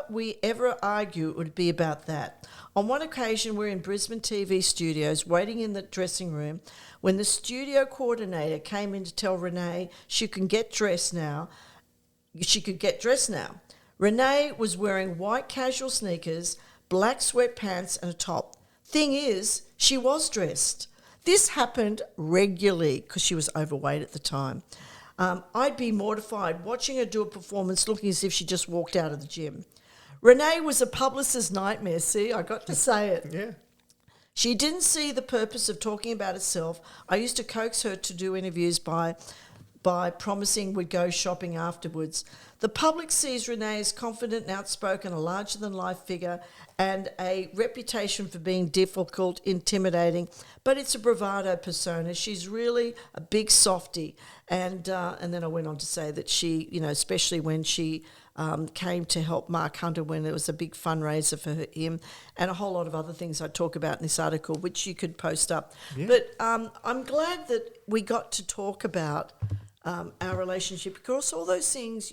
C: we ever argue, it would be about that. On one occasion, we're in Brisbane TV studios waiting in the dressing room when the studio coordinator came in to tell Renee she could get dressed now. Renee was wearing white casual sneakers, black sweatpants and a top. Thing is, she was dressed. This happened regularly because she was overweight at the time. I'd be mortified watching her do a performance looking as if she just walked out of the gym. Renee was a publicist's nightmare. See, I got to say it.
B: Yeah.
C: She didn't see the purpose of talking about herself. I used to coax her to do interviews by promising we'd go shopping afterwards. The public sees Renee as confident and outspoken, a larger-than-life figure, and a reputation for being difficult, intimidating, but it's a bravado persona. She's really a big softie. And then I went on to say that she, you know, especially when she came to help Mark Hunter when there was a big fundraiser for him, and a whole lot of other things I talk about in this article, which you could post up.
B: Yeah.
C: But I'm glad that we got to talk about our relationship, because all those things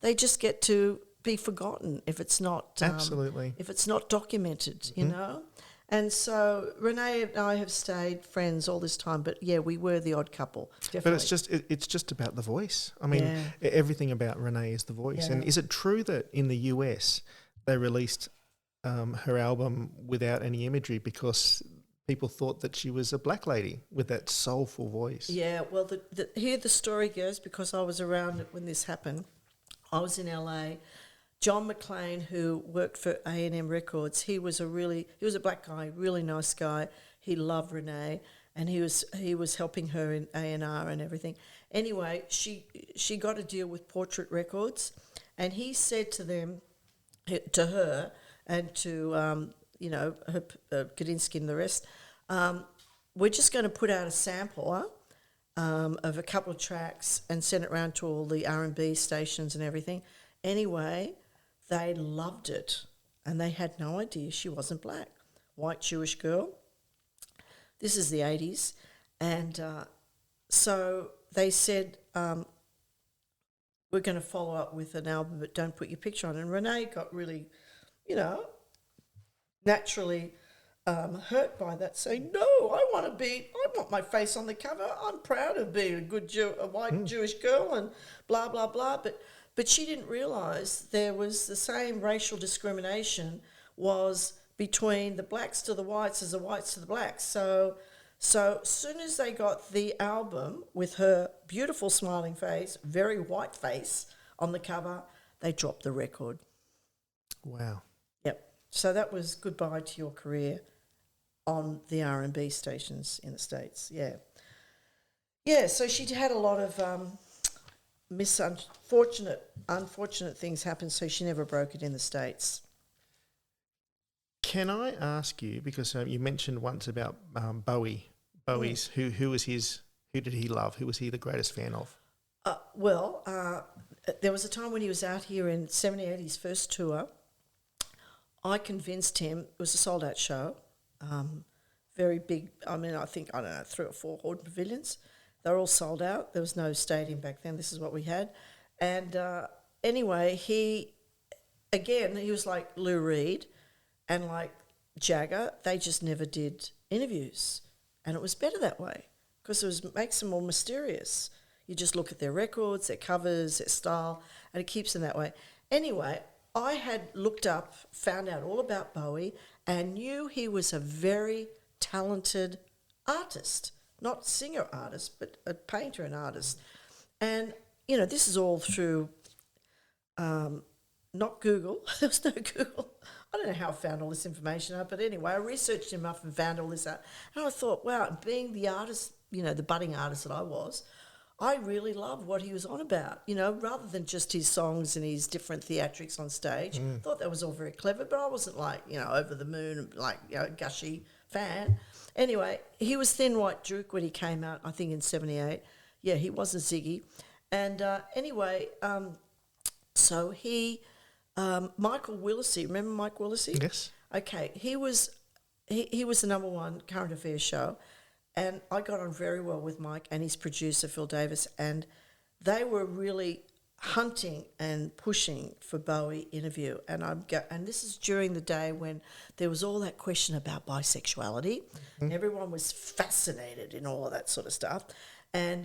C: they just get to be forgotten if it's not
B: Absolutely.
C: if it's not documented, you know. And so Renee and I have stayed friends all this time, but yeah, we were the odd couple, definitely.
B: But it's just about the voice. I mean, everything about Renee is the voice.
C: Yeah.
B: And is it true that in the US they released her album without any imagery because people thought that she was a black lady with that soulful voice?
C: Yeah, well, here the story goes, because I was around when this happened. I was in LA. John McLean, who worked for A&M Records, he was a black guy, really nice guy. He loved Renee, and he was helping her in A&R and everything. Anyway, she got a deal with Portrait Records, and he said to her, and to her Kadinsky and the rest, we're just going to put out a sampler of a couple of tracks and send it around to all the R&B stations and everything. Anyway, they loved it, and they had no idea she wasn't black. White Jewish girl. This is the 80s. And so they said, we're going to follow up with an album, but don't put your picture on. And Renee got really, naturally hurt by that, saying, no, I want my face on the cover. I'm proud of being a white Jewish girl and blah, blah, blah. But she didn't realise there was the same racial discrimination was between the blacks to the whites as the whites to the blacks. So as soon as they got the album with her beautiful smiling face, very white face on the cover, they dropped the record.
B: Wow.
C: Yep. So that was goodbye to your career on the R&B stations in the States. Yeah. Yeah, so she had a lot of unfortunate things happen, so she never broke it in the States.
B: Can I ask you, because you mentioned once about Bowie, who was who did he love? Who was he the greatest fan of?
C: There was a time when he was out here in 78, his first tour. I convinced him, it was a sold-out show, very big, I think, 3 or 4 Horton Pavilions. They were all sold out. There was no stadium back then. This is what we had. And anyway, he was like Lou Reed and like Jagger. They just never did interviews. And it was better that way, because it makes them more mysterious. You just look at their records, their covers, their style, and it keeps them that way. Anyway, I had looked up, found out all about Bowie, and knew he was a very talented artist. Not singer-artist, but a painter and artist. And, this is all through not Google. There was no Google. I don't know how I found all this information out, but anyway, I researched him up and found all this out. And I thought, wow, being the artist, the budding artist that I was, I really loved what he was on about, rather than just his songs and his different theatrics on stage. I thought that was all very clever, but I wasn't like, over the moon, like, gushy fan. Anyway, he was Thin White Duke when he came out, I think in 78. Yeah, he wasn't Ziggy. And anyway, so he, Michael Willisey, remember Mike Willisey?
B: Yes.
C: Okay, he was the #1 current affairs show, and I got on very well with Mike and his producer, Phil Davis, and they were really hunting and pushing for Bowie interview. And this is during the day when there was all that question about bisexuality. Mm-hmm. Everyone was fascinated in all of that sort of stuff. And,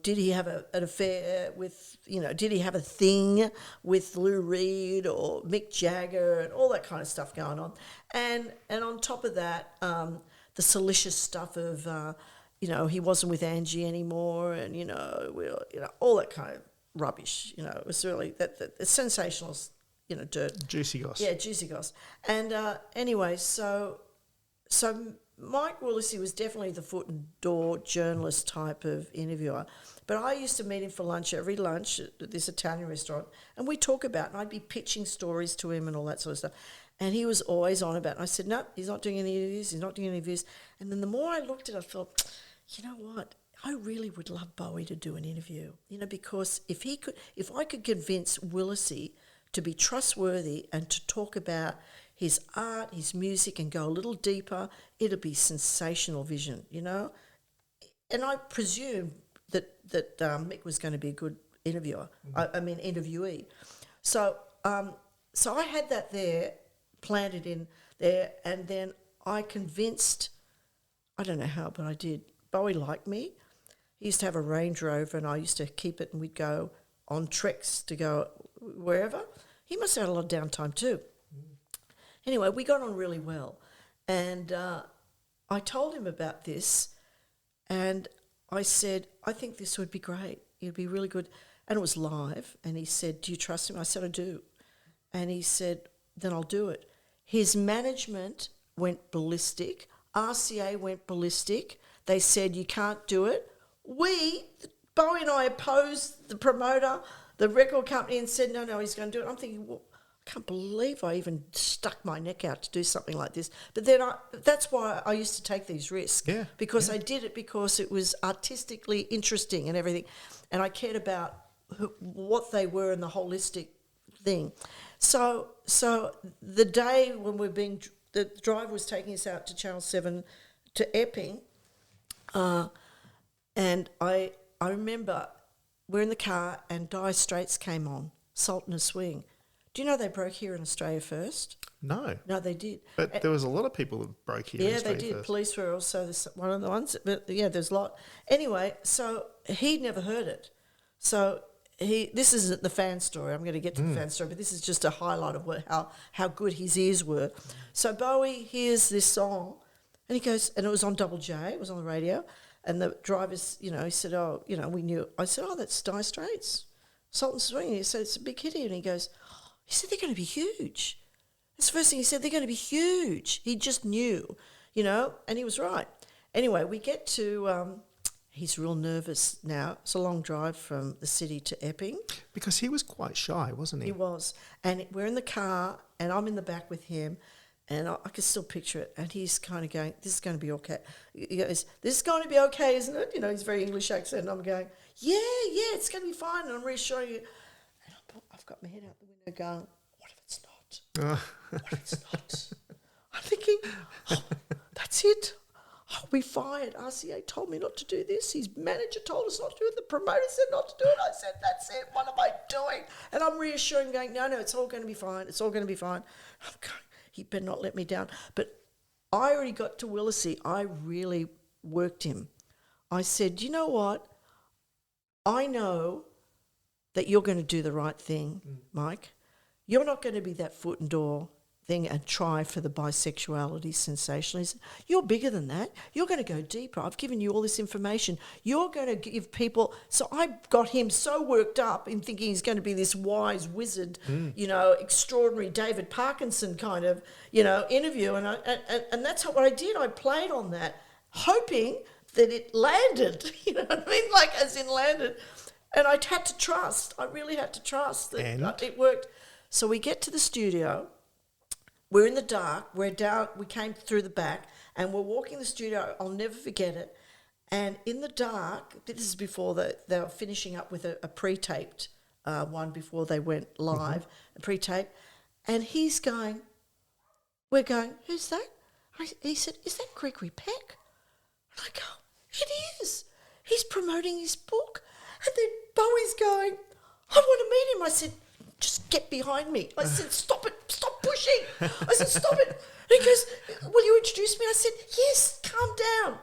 C: did he have an affair with, did he have a thing with Lou Reed or Mick Jagger and all that kind of stuff going on. And on top of that, the salacious stuff of, he wasn't with Angie anymore and, all that kind of rubbish. It was really that sensational, dirt.
B: Juicy goss.
C: Yeah, juicy goss. And anyway, so Mike Willisey was definitely the foot and door journalist type of interviewer. But I used to meet him for lunch, every lunch at this Italian restaurant, and we'd talk about it, and I'd be pitching stories to him and all that sort of stuff. And he was always on about it. And I said, no, he's not doing any interviews, And then the more I looked at it, I thought, you know what? I really would love Bowie to do an interview, because if I could convince Willisey to be trustworthy and to talk about his art, his music, and go a little deeper, it'd be sensational vision, And I presume that Mick was going to be a good interviewer. Interviewee. So I had that there, planted in there, and then I convinced, I don't know how, but I did. Bowie liked me. He used to have a Range Rover, and I used to keep it, and we'd go on treks to go wherever. He must have had a lot of downtime too. Anyway, we got on really well, and I told him about this, and I said, I think this would be great. It'd be really good. And it was live, and he said, do you trust him? I said, I do. And he said, then I'll do it. His management went ballistic. RCA went ballistic. They said, you can't do it. Bowie and I opposed the promoter, the record company, and said, no, he's going to do it. I'm thinking, well, I can't believe I even stuck my neck out to do something like this. But then that's why I used to take these risks.
B: Yeah,
C: because I did it because it was artistically interesting and everything. And I cared about what they were and the holistic thing. So the day when the driver was taking us out to Channel 7 to Epping, and I remember we're in the car and Dire Straits came on, Salt and a Swing. Do you know they broke here in Australia first?
B: No.
C: No, they did.
B: But there was a lot of people that broke here in Australia
C: they did.
B: first.
C: Police were also one of the ones. But yeah, there's a lot. Anyway, so he'd never heard it. So this isn't the fan story. I'm going to get to the fan story, but this is just a highlight of how good his ears were. So Bowie hears this song, and he goes, and it was on Double J. It was on the radio. And the drivers, he said, we knew. I said, that's Dire Straits, Salt and Swing. He said, it's a big hit here. And he said, they're going to be huge. That's the first thing he said, they're going to be huge. He just knew, and he was right. Anyway, we get to, he's real nervous now. It's a long drive from the city to Epping.
B: Because he was quite shy, wasn't he?
C: He was. And we're in the car, and I'm in the back with him. And I can still picture it. And he's kind of going, this is going to be okay. He goes, this is going to be okay, isn't it? His very English accent. And I'm going, yeah, it's going to be fine. And I'm reassuring you. And I've got my head out the window going, what if it's not? What if it's not? I'm thinking, that's it. I'll be fired. RCA told me not to do this. His manager told us not to do it. The promoter said not to do it. I said, that's it. What am I doing? And I'm reassuring, going, no, it's all going to be fine. It's all going to be fine. I'm going, he better not let me down. But I already got to Willisey. I really worked him. I said, you know what? I know that you're going to do the right thing, Mike. You're not going to be that foot and door thing and try for the bisexuality sensationalism. You're bigger than that. You're going to go deeper. I've given you all this information. You're going to give people... So I got him so worked up in thinking he's going to be this wise wizard, extraordinary David Parkinson kind of, interview. And that's what I did. I played on that, hoping that it landed, you know what I mean? Like as in landed. And I had to trust. I really had to trust that it worked. So we get to the studio. We're in the dark. We're down. We came through the back, and we're walking the studio. I'll never forget it. And in the dark, this is before they were finishing up with a pre-taped one before they went live, a pre-tape. And he's going, we're going, who's that? He said, is that Gregory Peck? And I go, it is. He's promoting his book. And then Bowie's going, I want to meet him. I said, just get behind me. I said, stop it, stop pushing. I said, stop it. And he goes, will you introduce me? I said, yes, calm down.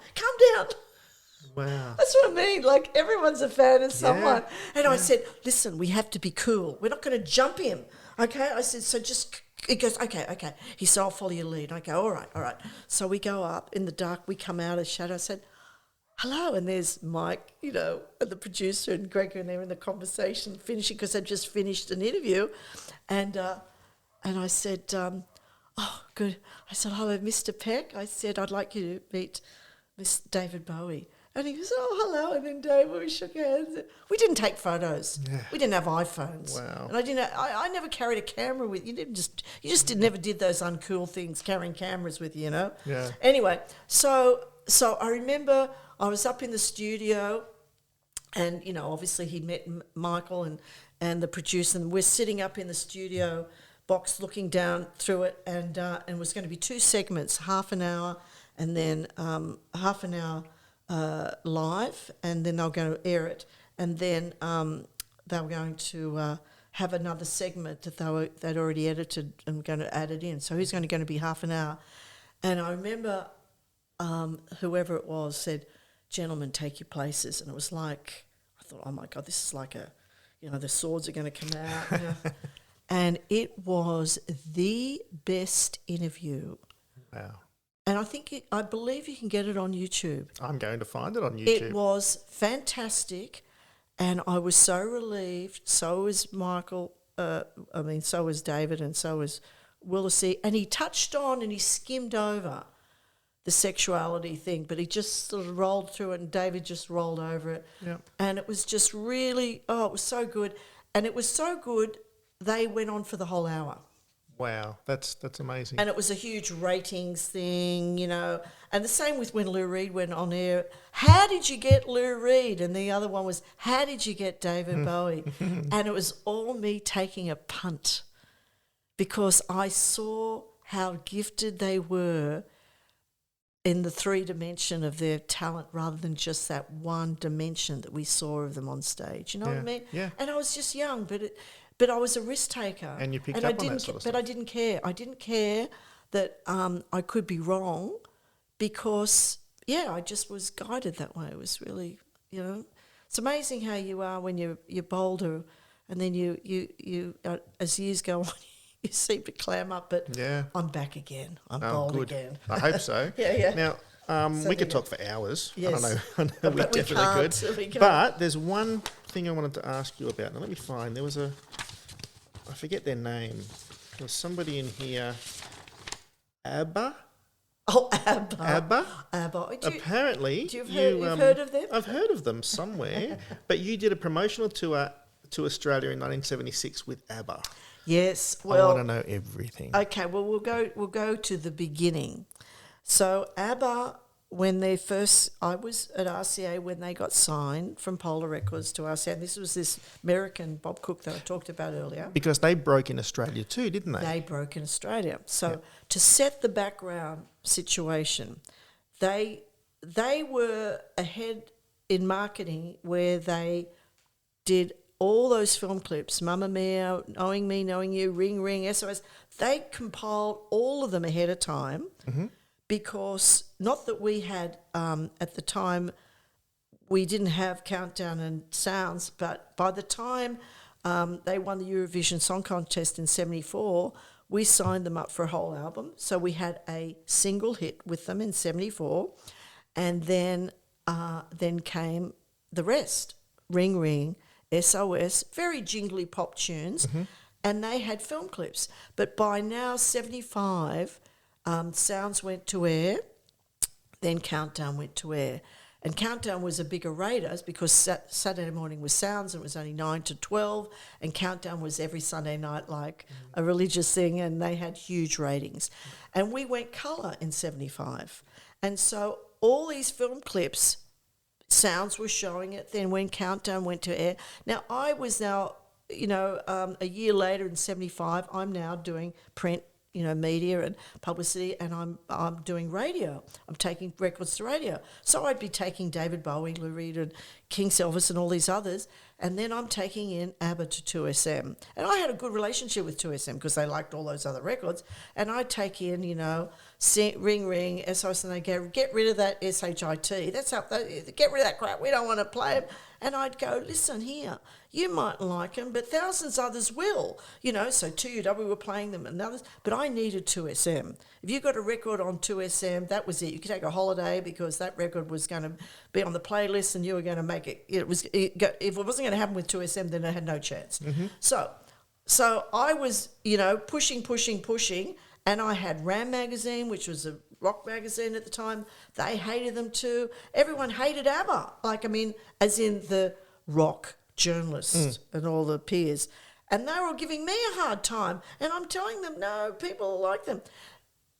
B: Wow.
C: That's what I mean. Like everyone's a fan of someone. Yeah. And I said, listen, we have to be cool. We're not going to jump him. Okay? I said, so just, he goes, okay. He said, I'll follow your lead. I go, all right. So we go up in the dark. We come out of shadow. I said, hello. And there's Mike, and the producer and Greg, and they're in the conversation finishing because they'd just finished an interview. And I said, oh, good. I said, hello, Mr. Peck. I said, I'd like you to meet Miss David Bowie. And he goes, oh, hello. And then David, we shook hands. We didn't take photos. Yeah. We didn't have iPhones.
B: Wow.
C: And I never carried a camera with you. Never did those uncool things, carrying cameras with you,
B: Yeah.
C: Anyway, so I remember I was up in the studio, and, obviously he met Michael and the producer, and we're sitting up in the studio box looking down through it, and it was going to be 2 segments, half an hour and then half an hour live, and then they were going to air it, and then they were going to have another segment that they'd already edited and going to add it in. So he's going to be half an hour. And I remember whoever it was said, "Gentlemen, take your places." And it was like, I thought, oh my God, this is like the swords are going to come out. And it was the best interview.
B: Wow.
C: And I believe you can get it on YouTube.
B: I'm going to find it on YouTube.
C: It was fantastic, and I was so relieved. So was Michael. So was David, and so was Willisey. And he touched on and he skimmed over the sexuality thing, but he just sort of rolled through it, and David just rolled over it.
B: Yep.
C: And it was just really, it was so good. And it was so good, they went on for the whole hour.
B: Wow, that's amazing.
C: And it was a huge ratings thing, And the same with when Lou Reed went on air. How did you get Lou Reed? And the other one was, how did you get David Bowie? And it was all me taking a punt, because I saw how gifted they were in the 3 dimension of their talent, rather than just that 1 dimension that we saw of them on stage. You know what I mean?
B: Yeah.
C: And I was just young, but I was a risk taker.
B: And you picked up on that sort of stuff.
C: But I didn't care. I didn't care that I could be wrong, because, I just was guided that way. It was really, It's amazing how you are when you're bolder, and then you as years go on, you seem to clam up. But I'm back again. I'm bold
B: good.
C: again.
B: I hope so.
C: Yeah.
B: Now, we could talk for hours.
C: Yes.
B: I know we definitely could.
C: We can't.
B: But there's one thing I wanted to ask you about. Now, let me find. There was I forget their name. There was somebody in here. Abba?
C: Oh, Abba.
B: Abba?
C: Abba.
B: Apparently.
C: You've heard of them?
B: I've heard of them somewhere. But you did a promotional tour to Australia in 1976 with Abba.
C: Yes. Well,
B: I want to know everything.
C: Okay, well, we'll go to the beginning. So Abba, I was at RCA when they got signed from Polar Records to RCA. And this was this American Bob Cook that I talked about earlier.
B: Because they broke in Australia too, didn't they?
C: They broke in Australia. So to set the background situation, they were ahead in marketing, where they did all those film clips, Mamma Mia, Knowing Me, Knowing You, Ring Ring, SOS. They compiled all of them ahead of time. Mm-hmm. Because not that we had, at the time, we didn't have Countdown and Sounds, but by the time they won the Eurovision Song Contest in 1974, we signed them up for a whole album. So we had a single hit with them in 1974, and then came the rest, Ring Ring, SOS, very jingly pop tunes, and they had film clips. But by now, 1975... Sounds went to air, then Countdown went to air. And Countdown was a bigger raters, because Saturday morning was Sounds, and it was only 9 to 12, and Countdown was every Sunday night like a religious thing, and they had huge ratings. And we went colour in 1975. And so all these film clips, Sounds were showing it, then when Countdown went to air. Now, I was a year later in 1975, I'm now doing print, media and publicity, and I'm doing radio. I'm taking records to radio. So I'd be taking David Bowie, Lou Reed and King Elvis and all these others, and then I'm taking in Abba to 2SM. And I had a good relationship with 2SM because they liked all those other records, and I'd take in, Ring Ring, SOS, and they go, get rid of that SHIT. Get rid of that crap. We don't want to play it. And I'd go, listen here, you might like them, but thousands others will. So 2UW were playing them and others, but I needed 2SM. If you got a record on 2SM, that was it. You could take a holiday because that record was going to be on the playlist and you were going to make it. If it wasn't going to happen with 2SM, then it had no chance. Mm-hmm. So I was, pushing, and I had Ram Magazine, which was a rock magazine at the time. They hated them too. Everyone hated ABBA, as in the rock journalists and all the peers. And they were giving me a hard time. And I'm telling them, no, people like them.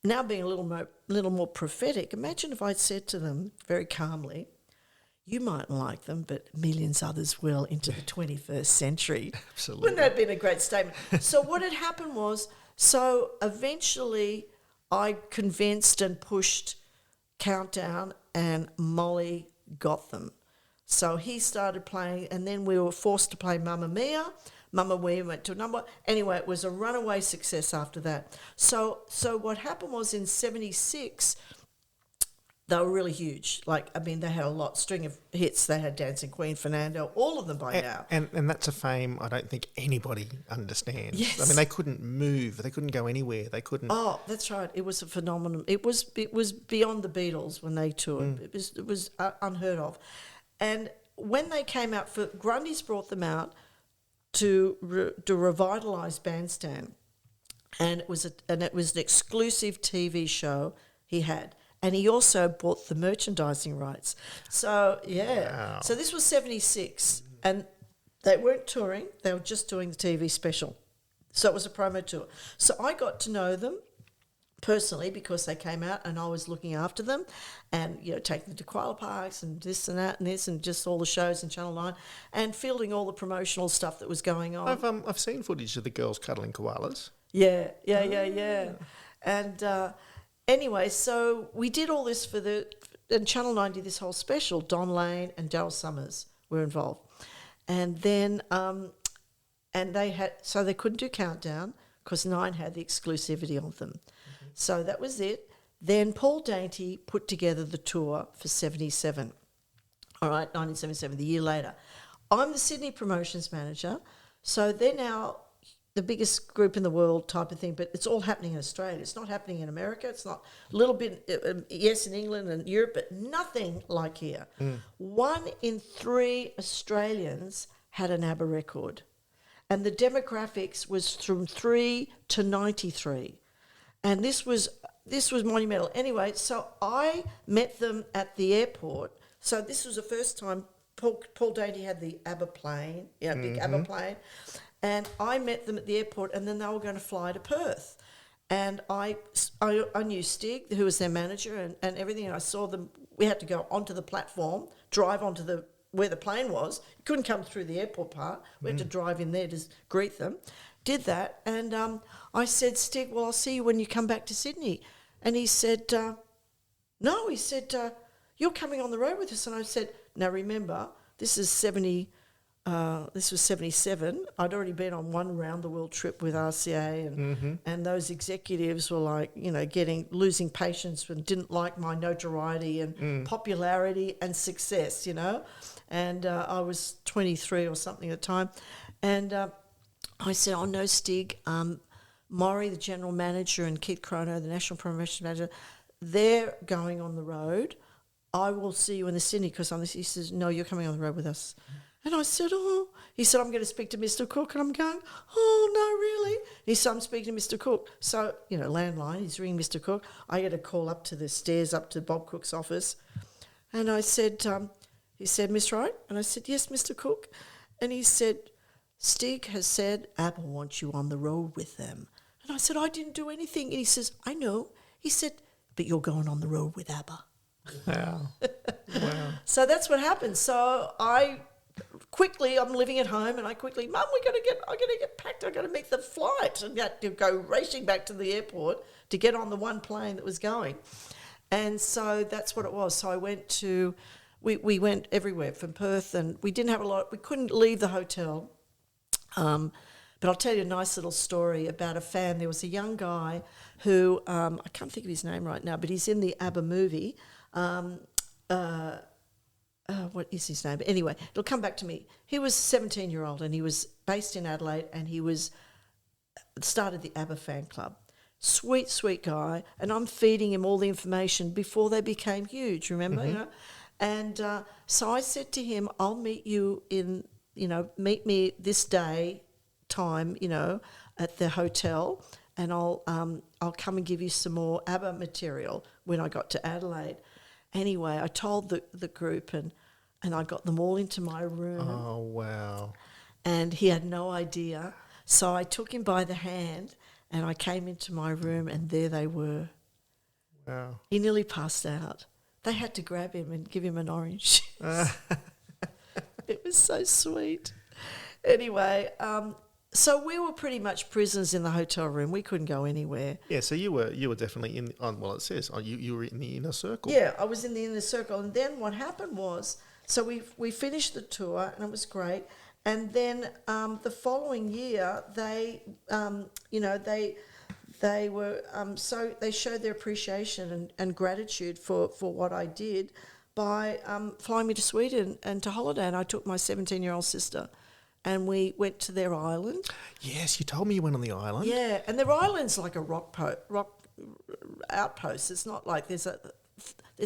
C: Now being a little more prophetic, imagine if I'd said to them very calmly, you mightn't like them, but millions others will into the 21st century.
B: Absolutely.
C: Wouldn't that have been a great statement? So what had happened was, so eventually I convinced and pushed Countdown, and Molly got them. So he started playing, and then we were forced to play Mamma Mia. Mamma Mia went to a number. Anyway, it was a runaway success after that. So what happened was in 76, they were really huge. Like, I mean, they had a string of hits. They had Dancing Queen, Fernando, all of them by now.
B: And that's a fame I don't think anybody understands.
C: Yes.
B: I mean, they couldn't move. They couldn't go anywhere. They couldn't...
C: Oh, that's right. It was a phenomenon. It was beyond the Beatles when they toured. It was unheard of. And when they came out, Grundy's brought them out to revitalise Bandstand. And it was an exclusive TV show he had. And he also bought the merchandising rights. So, yeah.
B: Wow.
C: So this was 76. And they weren't touring. They were just doing the TV special. So it was a promo tour. So I got to know them personally because they came out and I was looking after them and, taking them to koala parks and this and that and this and just all the shows in Channel 9 and fielding all the promotional stuff that was going on.
B: I've seen footage of the girls cuddling koalas.
C: Yeah. And... anyway, so we did all this and Channel 9 did this whole special. Don Lane and Daryl Summers were involved. And then, they couldn't do Countdown because 9 had the exclusivity of them. Mm-hmm. So that was it. Then Paul Dainty put together the tour for 77. All right, 1977, the year later. I'm the Sydney promotions manager. So they're now the biggest group in the world type of thing, but it's all happening in Australia. It's not happening in America. It's not a little bit, yes, in England and Europe, but nothing like here. 1 in 3 Australians had an ABBA record. And the demographics was from 3 to 93. And this was monumental. Anyway, so I met them at the airport. So this was the first time Paul Dainty had the ABBA plane, big ABBA plane. And I met them at the airport, and then they were going to fly to Perth. And I knew Stig, who was their manager, and everything. And I saw them. We had to go onto the platform, drive onto where the plane was. You couldn't come through the airport part. We had to drive in there to greet them. Did that, and I said, Stig, well, I'll see you when you come back to Sydney. And he said, no. He said, you're coming on the road with us. And I said, now remember, this is 70. This was 77. I'd already been on one round-the-world trip with RCA, and those executives were like, losing patience and didn't like my notoriety and popularity and success, And I was 23 or something at the time. And I said, oh, no, Stig, Maury, the general manager, and Keith Crono, the national promotion manager, they're going on the road. I will see you in the Sydney because he says, no, you're coming on the road with us. And I said, oh. He said, I'm going to speak to Mr. Cook. And I'm going, oh, no, really? He said, I'm speaking to Mr. Cook. So, landline, he's ringing Mr. Cook. I get a call up to the stairs, up to Bob Cook's office. And I said, he said, Miss Wright? And I said, yes, Mr. Cook. And he said, Stig has said, Abba wants you on the road with them. And I said, I didn't do anything. And he says, I know. He said, but you're going on the road with Abba.
B: Wow.
C: So that's what happened. So I'm living at home, and I quickly, Mum, I'm going to get packed. I've got to make the flight, and had to go racing back to the airport to get on the one plane that was going. And so that's what it was. So I went to, we went everywhere from Perth, and we didn't have we couldn't leave the hotel. But I'll tell you a nice little story about a fan. There was a young guy who, I can't think of his name right now, but he's in the ABBA movie. What is his name? But anyway, it'll come back to me. He was a 17-year-old, and he was based in Adelaide, and he started the ABBA fan club. Sweet, sweet guy, and I'm feeding him all the information before they became huge, remember? And so I said to him, I'll meet you meet me this day, time, at the hotel, and I'll come and give you some more ABBA material when I got to Adelaide. Anyway, I told the group, and I got them all into my room.
B: Oh, wow.
C: And he had no idea. So I took him by the hand, and I came into my room, and there they were.
B: Wow.
C: He nearly passed out they had to grab him and give him an orange. It was so sweet. Anyway, so we were pretty much prisoners in the hotel room. We couldn't go anywhere.
B: Yeah, so you were definitely in. Well, it says you were in the inner circle.
C: Yeah, I was in the inner circle, and then what happened was, so we finished the tour, and it was great. And then the following year, they were so they showed their appreciation and gratitude for what I did by flying me to Sweden and to holiday. And I took my 17-year-old sister, and we went to their island.
B: Yes, you told me you went on the island.
C: Yeah, and their island's like a rock outpost. It's not like there's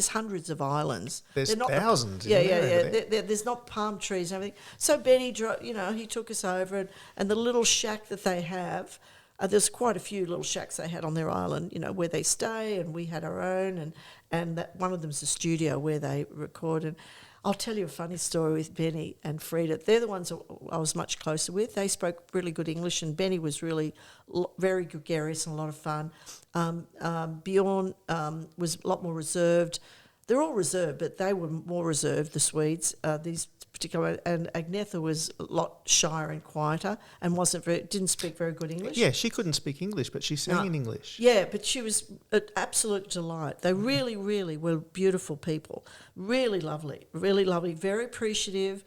C: hundreds of islands.
B: There's thousands.
C: There's not palm trees and everything. So Benny, he took us over, and the little shack that they have. There's quite a few little shacks they had on their island, where they stay, and we had our own, and that one of them's a studio where they record. And I'll tell you a funny story with Benny and Frida. They're the ones I was much closer with. They spoke really good English, and Benny was really very gregarious and a lot of fun. Bjorn was a lot more reserved. They're all reserved, but they were more reserved, the Swedes, these particular. And Agnetha was a lot shyer and quieter and didn't speak very good English.
B: Yeah, she couldn't speak English, but she sang in English.
C: Yeah, but she was an absolute delight. They really, really were beautiful people. Really lovely, very appreciative.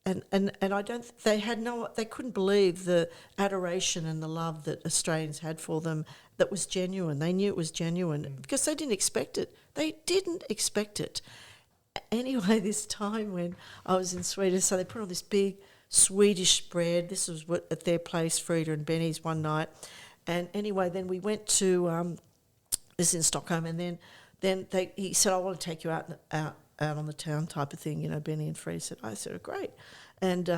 C: And they couldn't believe the adoration and the love that Australians had for them that was genuine. They knew it was genuine because they didn't expect it. Anyway, this time when I was in Sweden, so they put on this big Swedish spread. This was at their place, Frida and Benny's, one night. And anyway, then we went to this in Stockholm, and then he said, "I want to take you out on the town," type of thing. Benny and Frida said. I said, "Oh, great." And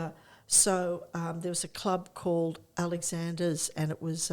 C: so there was a club called Alexander's, and it was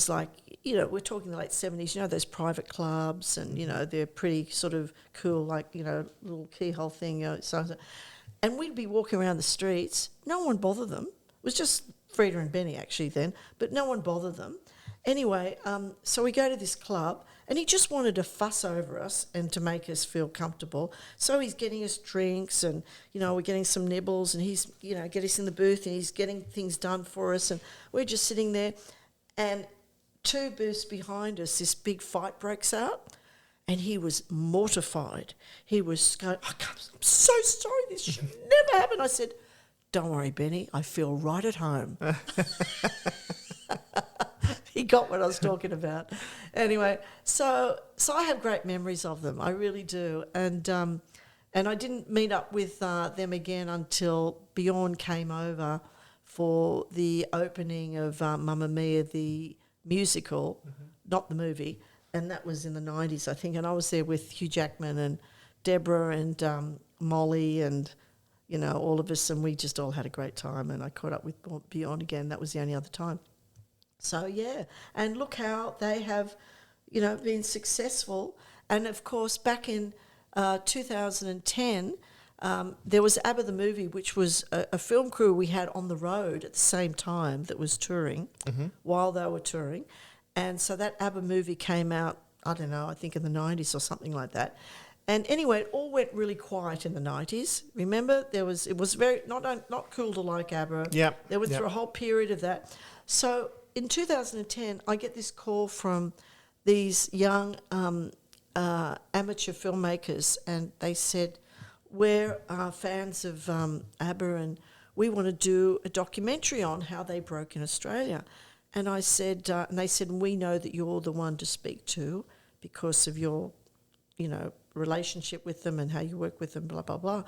C: like, we're talking the late 70s, those private clubs, and, they're pretty sort of cool, like, little keyhole thing, and we'd be walking around the streets. No one bothered them. It was just Frida and Benny actually then, but no one bothered them. Anyway, so we go to this club, and he just wanted to fuss over us and to make us feel comfortable. So he's getting us drinks, and, we're getting some nibbles, and he's, getting us in the booth, and he's getting things done for us, and we're just sitting there. And 2 booths behind us, this big fight breaks out, and he was mortified. He was going, I'm so sorry, this should never happen. I said, "Don't worry, Benny, I feel right at home." He got what I was talking about. Anyway, so I have great memories of them. I really do. And I didn't meet up with them again until Bjorn came over for the opening of Mamma Mia, the musical, not the movie, and that was in the 90s, I think. And I was there with Hugh Jackman and Deborah and Molly and, all of us, and we just all had a great time. And I caught up with Bjorn again. That was the only other time. So, yeah, and look how they have, been successful. And, of course, back in 2010, there was Abba the movie, which was a film crew we had on the road at the same time that was touring while they were touring. And so that Abba movie came out, I don't know, I think in the 90s or something like that. And anyway, it all went really quiet in the 90s. Remember, it was very not cool to like Abba.
B: Yeah.
C: They went through a whole period of that. So in 2010, I get this call from these young amateur filmmakers, and they said, "We're fans of Abba, and we want to do a documentary on how they broke in Australia." And I said, and they said, "We know that you're the one to speak to because of your, relationship with them and how you work with them, blah blah blah."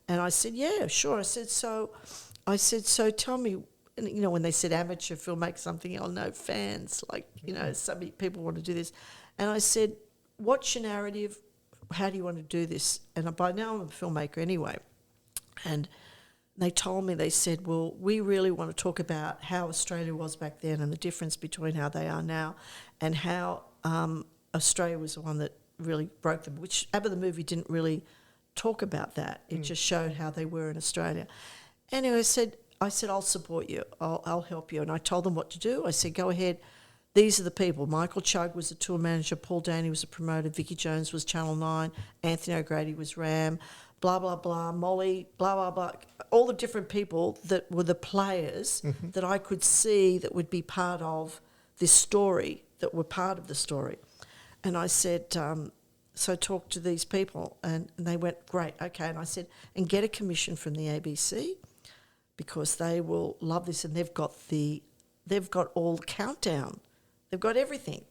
C: And I said, "Yeah, sure." I said, "So tell me." And, when they said amateur filmmaker, something, no, fans, like, some people want to do this. And I said, "What's your narrative? How do you want to do this?" And by now I'm a filmmaker anyway. And they told me, they said, "Well, we really want to talk about how Australia was back then and the difference between how they are now and how Australia was the one that really broke them," which Abba the movie didn't really talk about that. It just showed how they were in Australia. Anyway, I said, "I'll support you. I'll help you." And I told them what to do. I said, "Go ahead, these are the people. Michael Chugg was the tour manager, Paul Danny was a promoter, Vicky Jones was Channel 9, Anthony O'Grady was RAM, blah, blah, blah, Molly, blah, blah, blah. All the different people that were the players that I could see that would be part of this story, that were part of the story. And I said, so talk to these people. And they went, great, okay. And I said, and get a commission from the ABC because they will love this, and they've got all the countdown. They've got everything,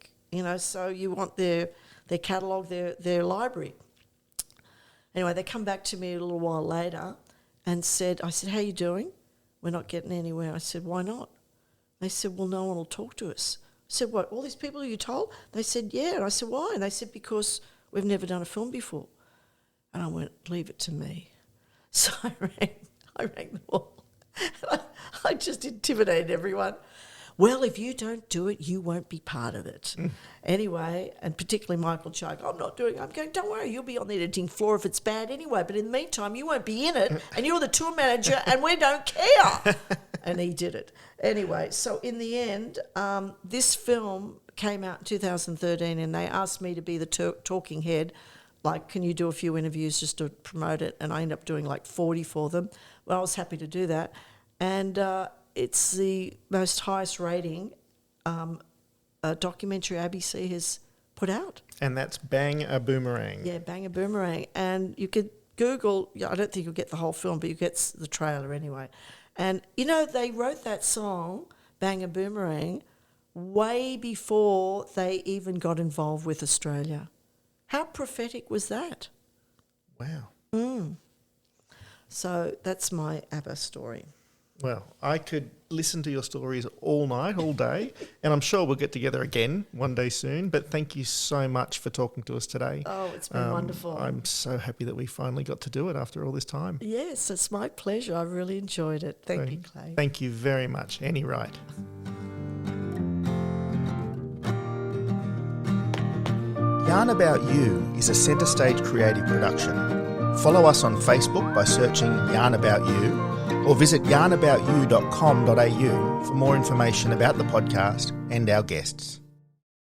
C: so you want their catalogue, their library. Anyway, they come back to me a little while later and I said, how you doing? We're not getting anywhere. I said, why not? They said, well, no one will talk to us. I said, what, all these people you told? They said, yeah. And I said, why? And they said, because we've never done a film before. And I went, leave it to me. So I rang them all. I just intimidated everyone. Well, if you don't do it, you won't be part of it. Anyway, and particularly Michael Chugg, I'm going, don't worry, you'll be on the editing floor if it's bad anyway, but in the meantime, you won't be in it, and you're the tour manager, and we don't care. And he did it. Anyway, so in the end, this film came out in 2013, and they asked me to be the talking head, like, can you do a few interviews just to promote it? And I ended up doing like 40 for them. Well, I was happy to do that. And it's the most highest rating documentary ABC has put out.
B: And that's Bang a Boomerang.
C: Yeah, Bang a Boomerang. And you could Google, I don't think you'll get the whole film, but you get the trailer anyway. And, they wrote that song, Bang a Boomerang, way before they even got involved with Australia. How prophetic was that?
B: Wow.
C: So that's my Abba story.
B: Well, I could listen to your stories all night, all day, and I'm sure we'll get together again one day soon, but thank you so much for talking to us today.
C: Oh, it's been wonderful.
B: I'm so happy that we finally got to do it after all this time.
C: Yes, it's my pleasure. I really enjoyed it. Thank you, Clay.
B: Thank you very much. Annie Wright. Yarn About You is a Centre Stage creative production. Follow us on Facebook by searching Yarn About You, or visit yarnaboutyou.com.au for more information about the podcast and our guests.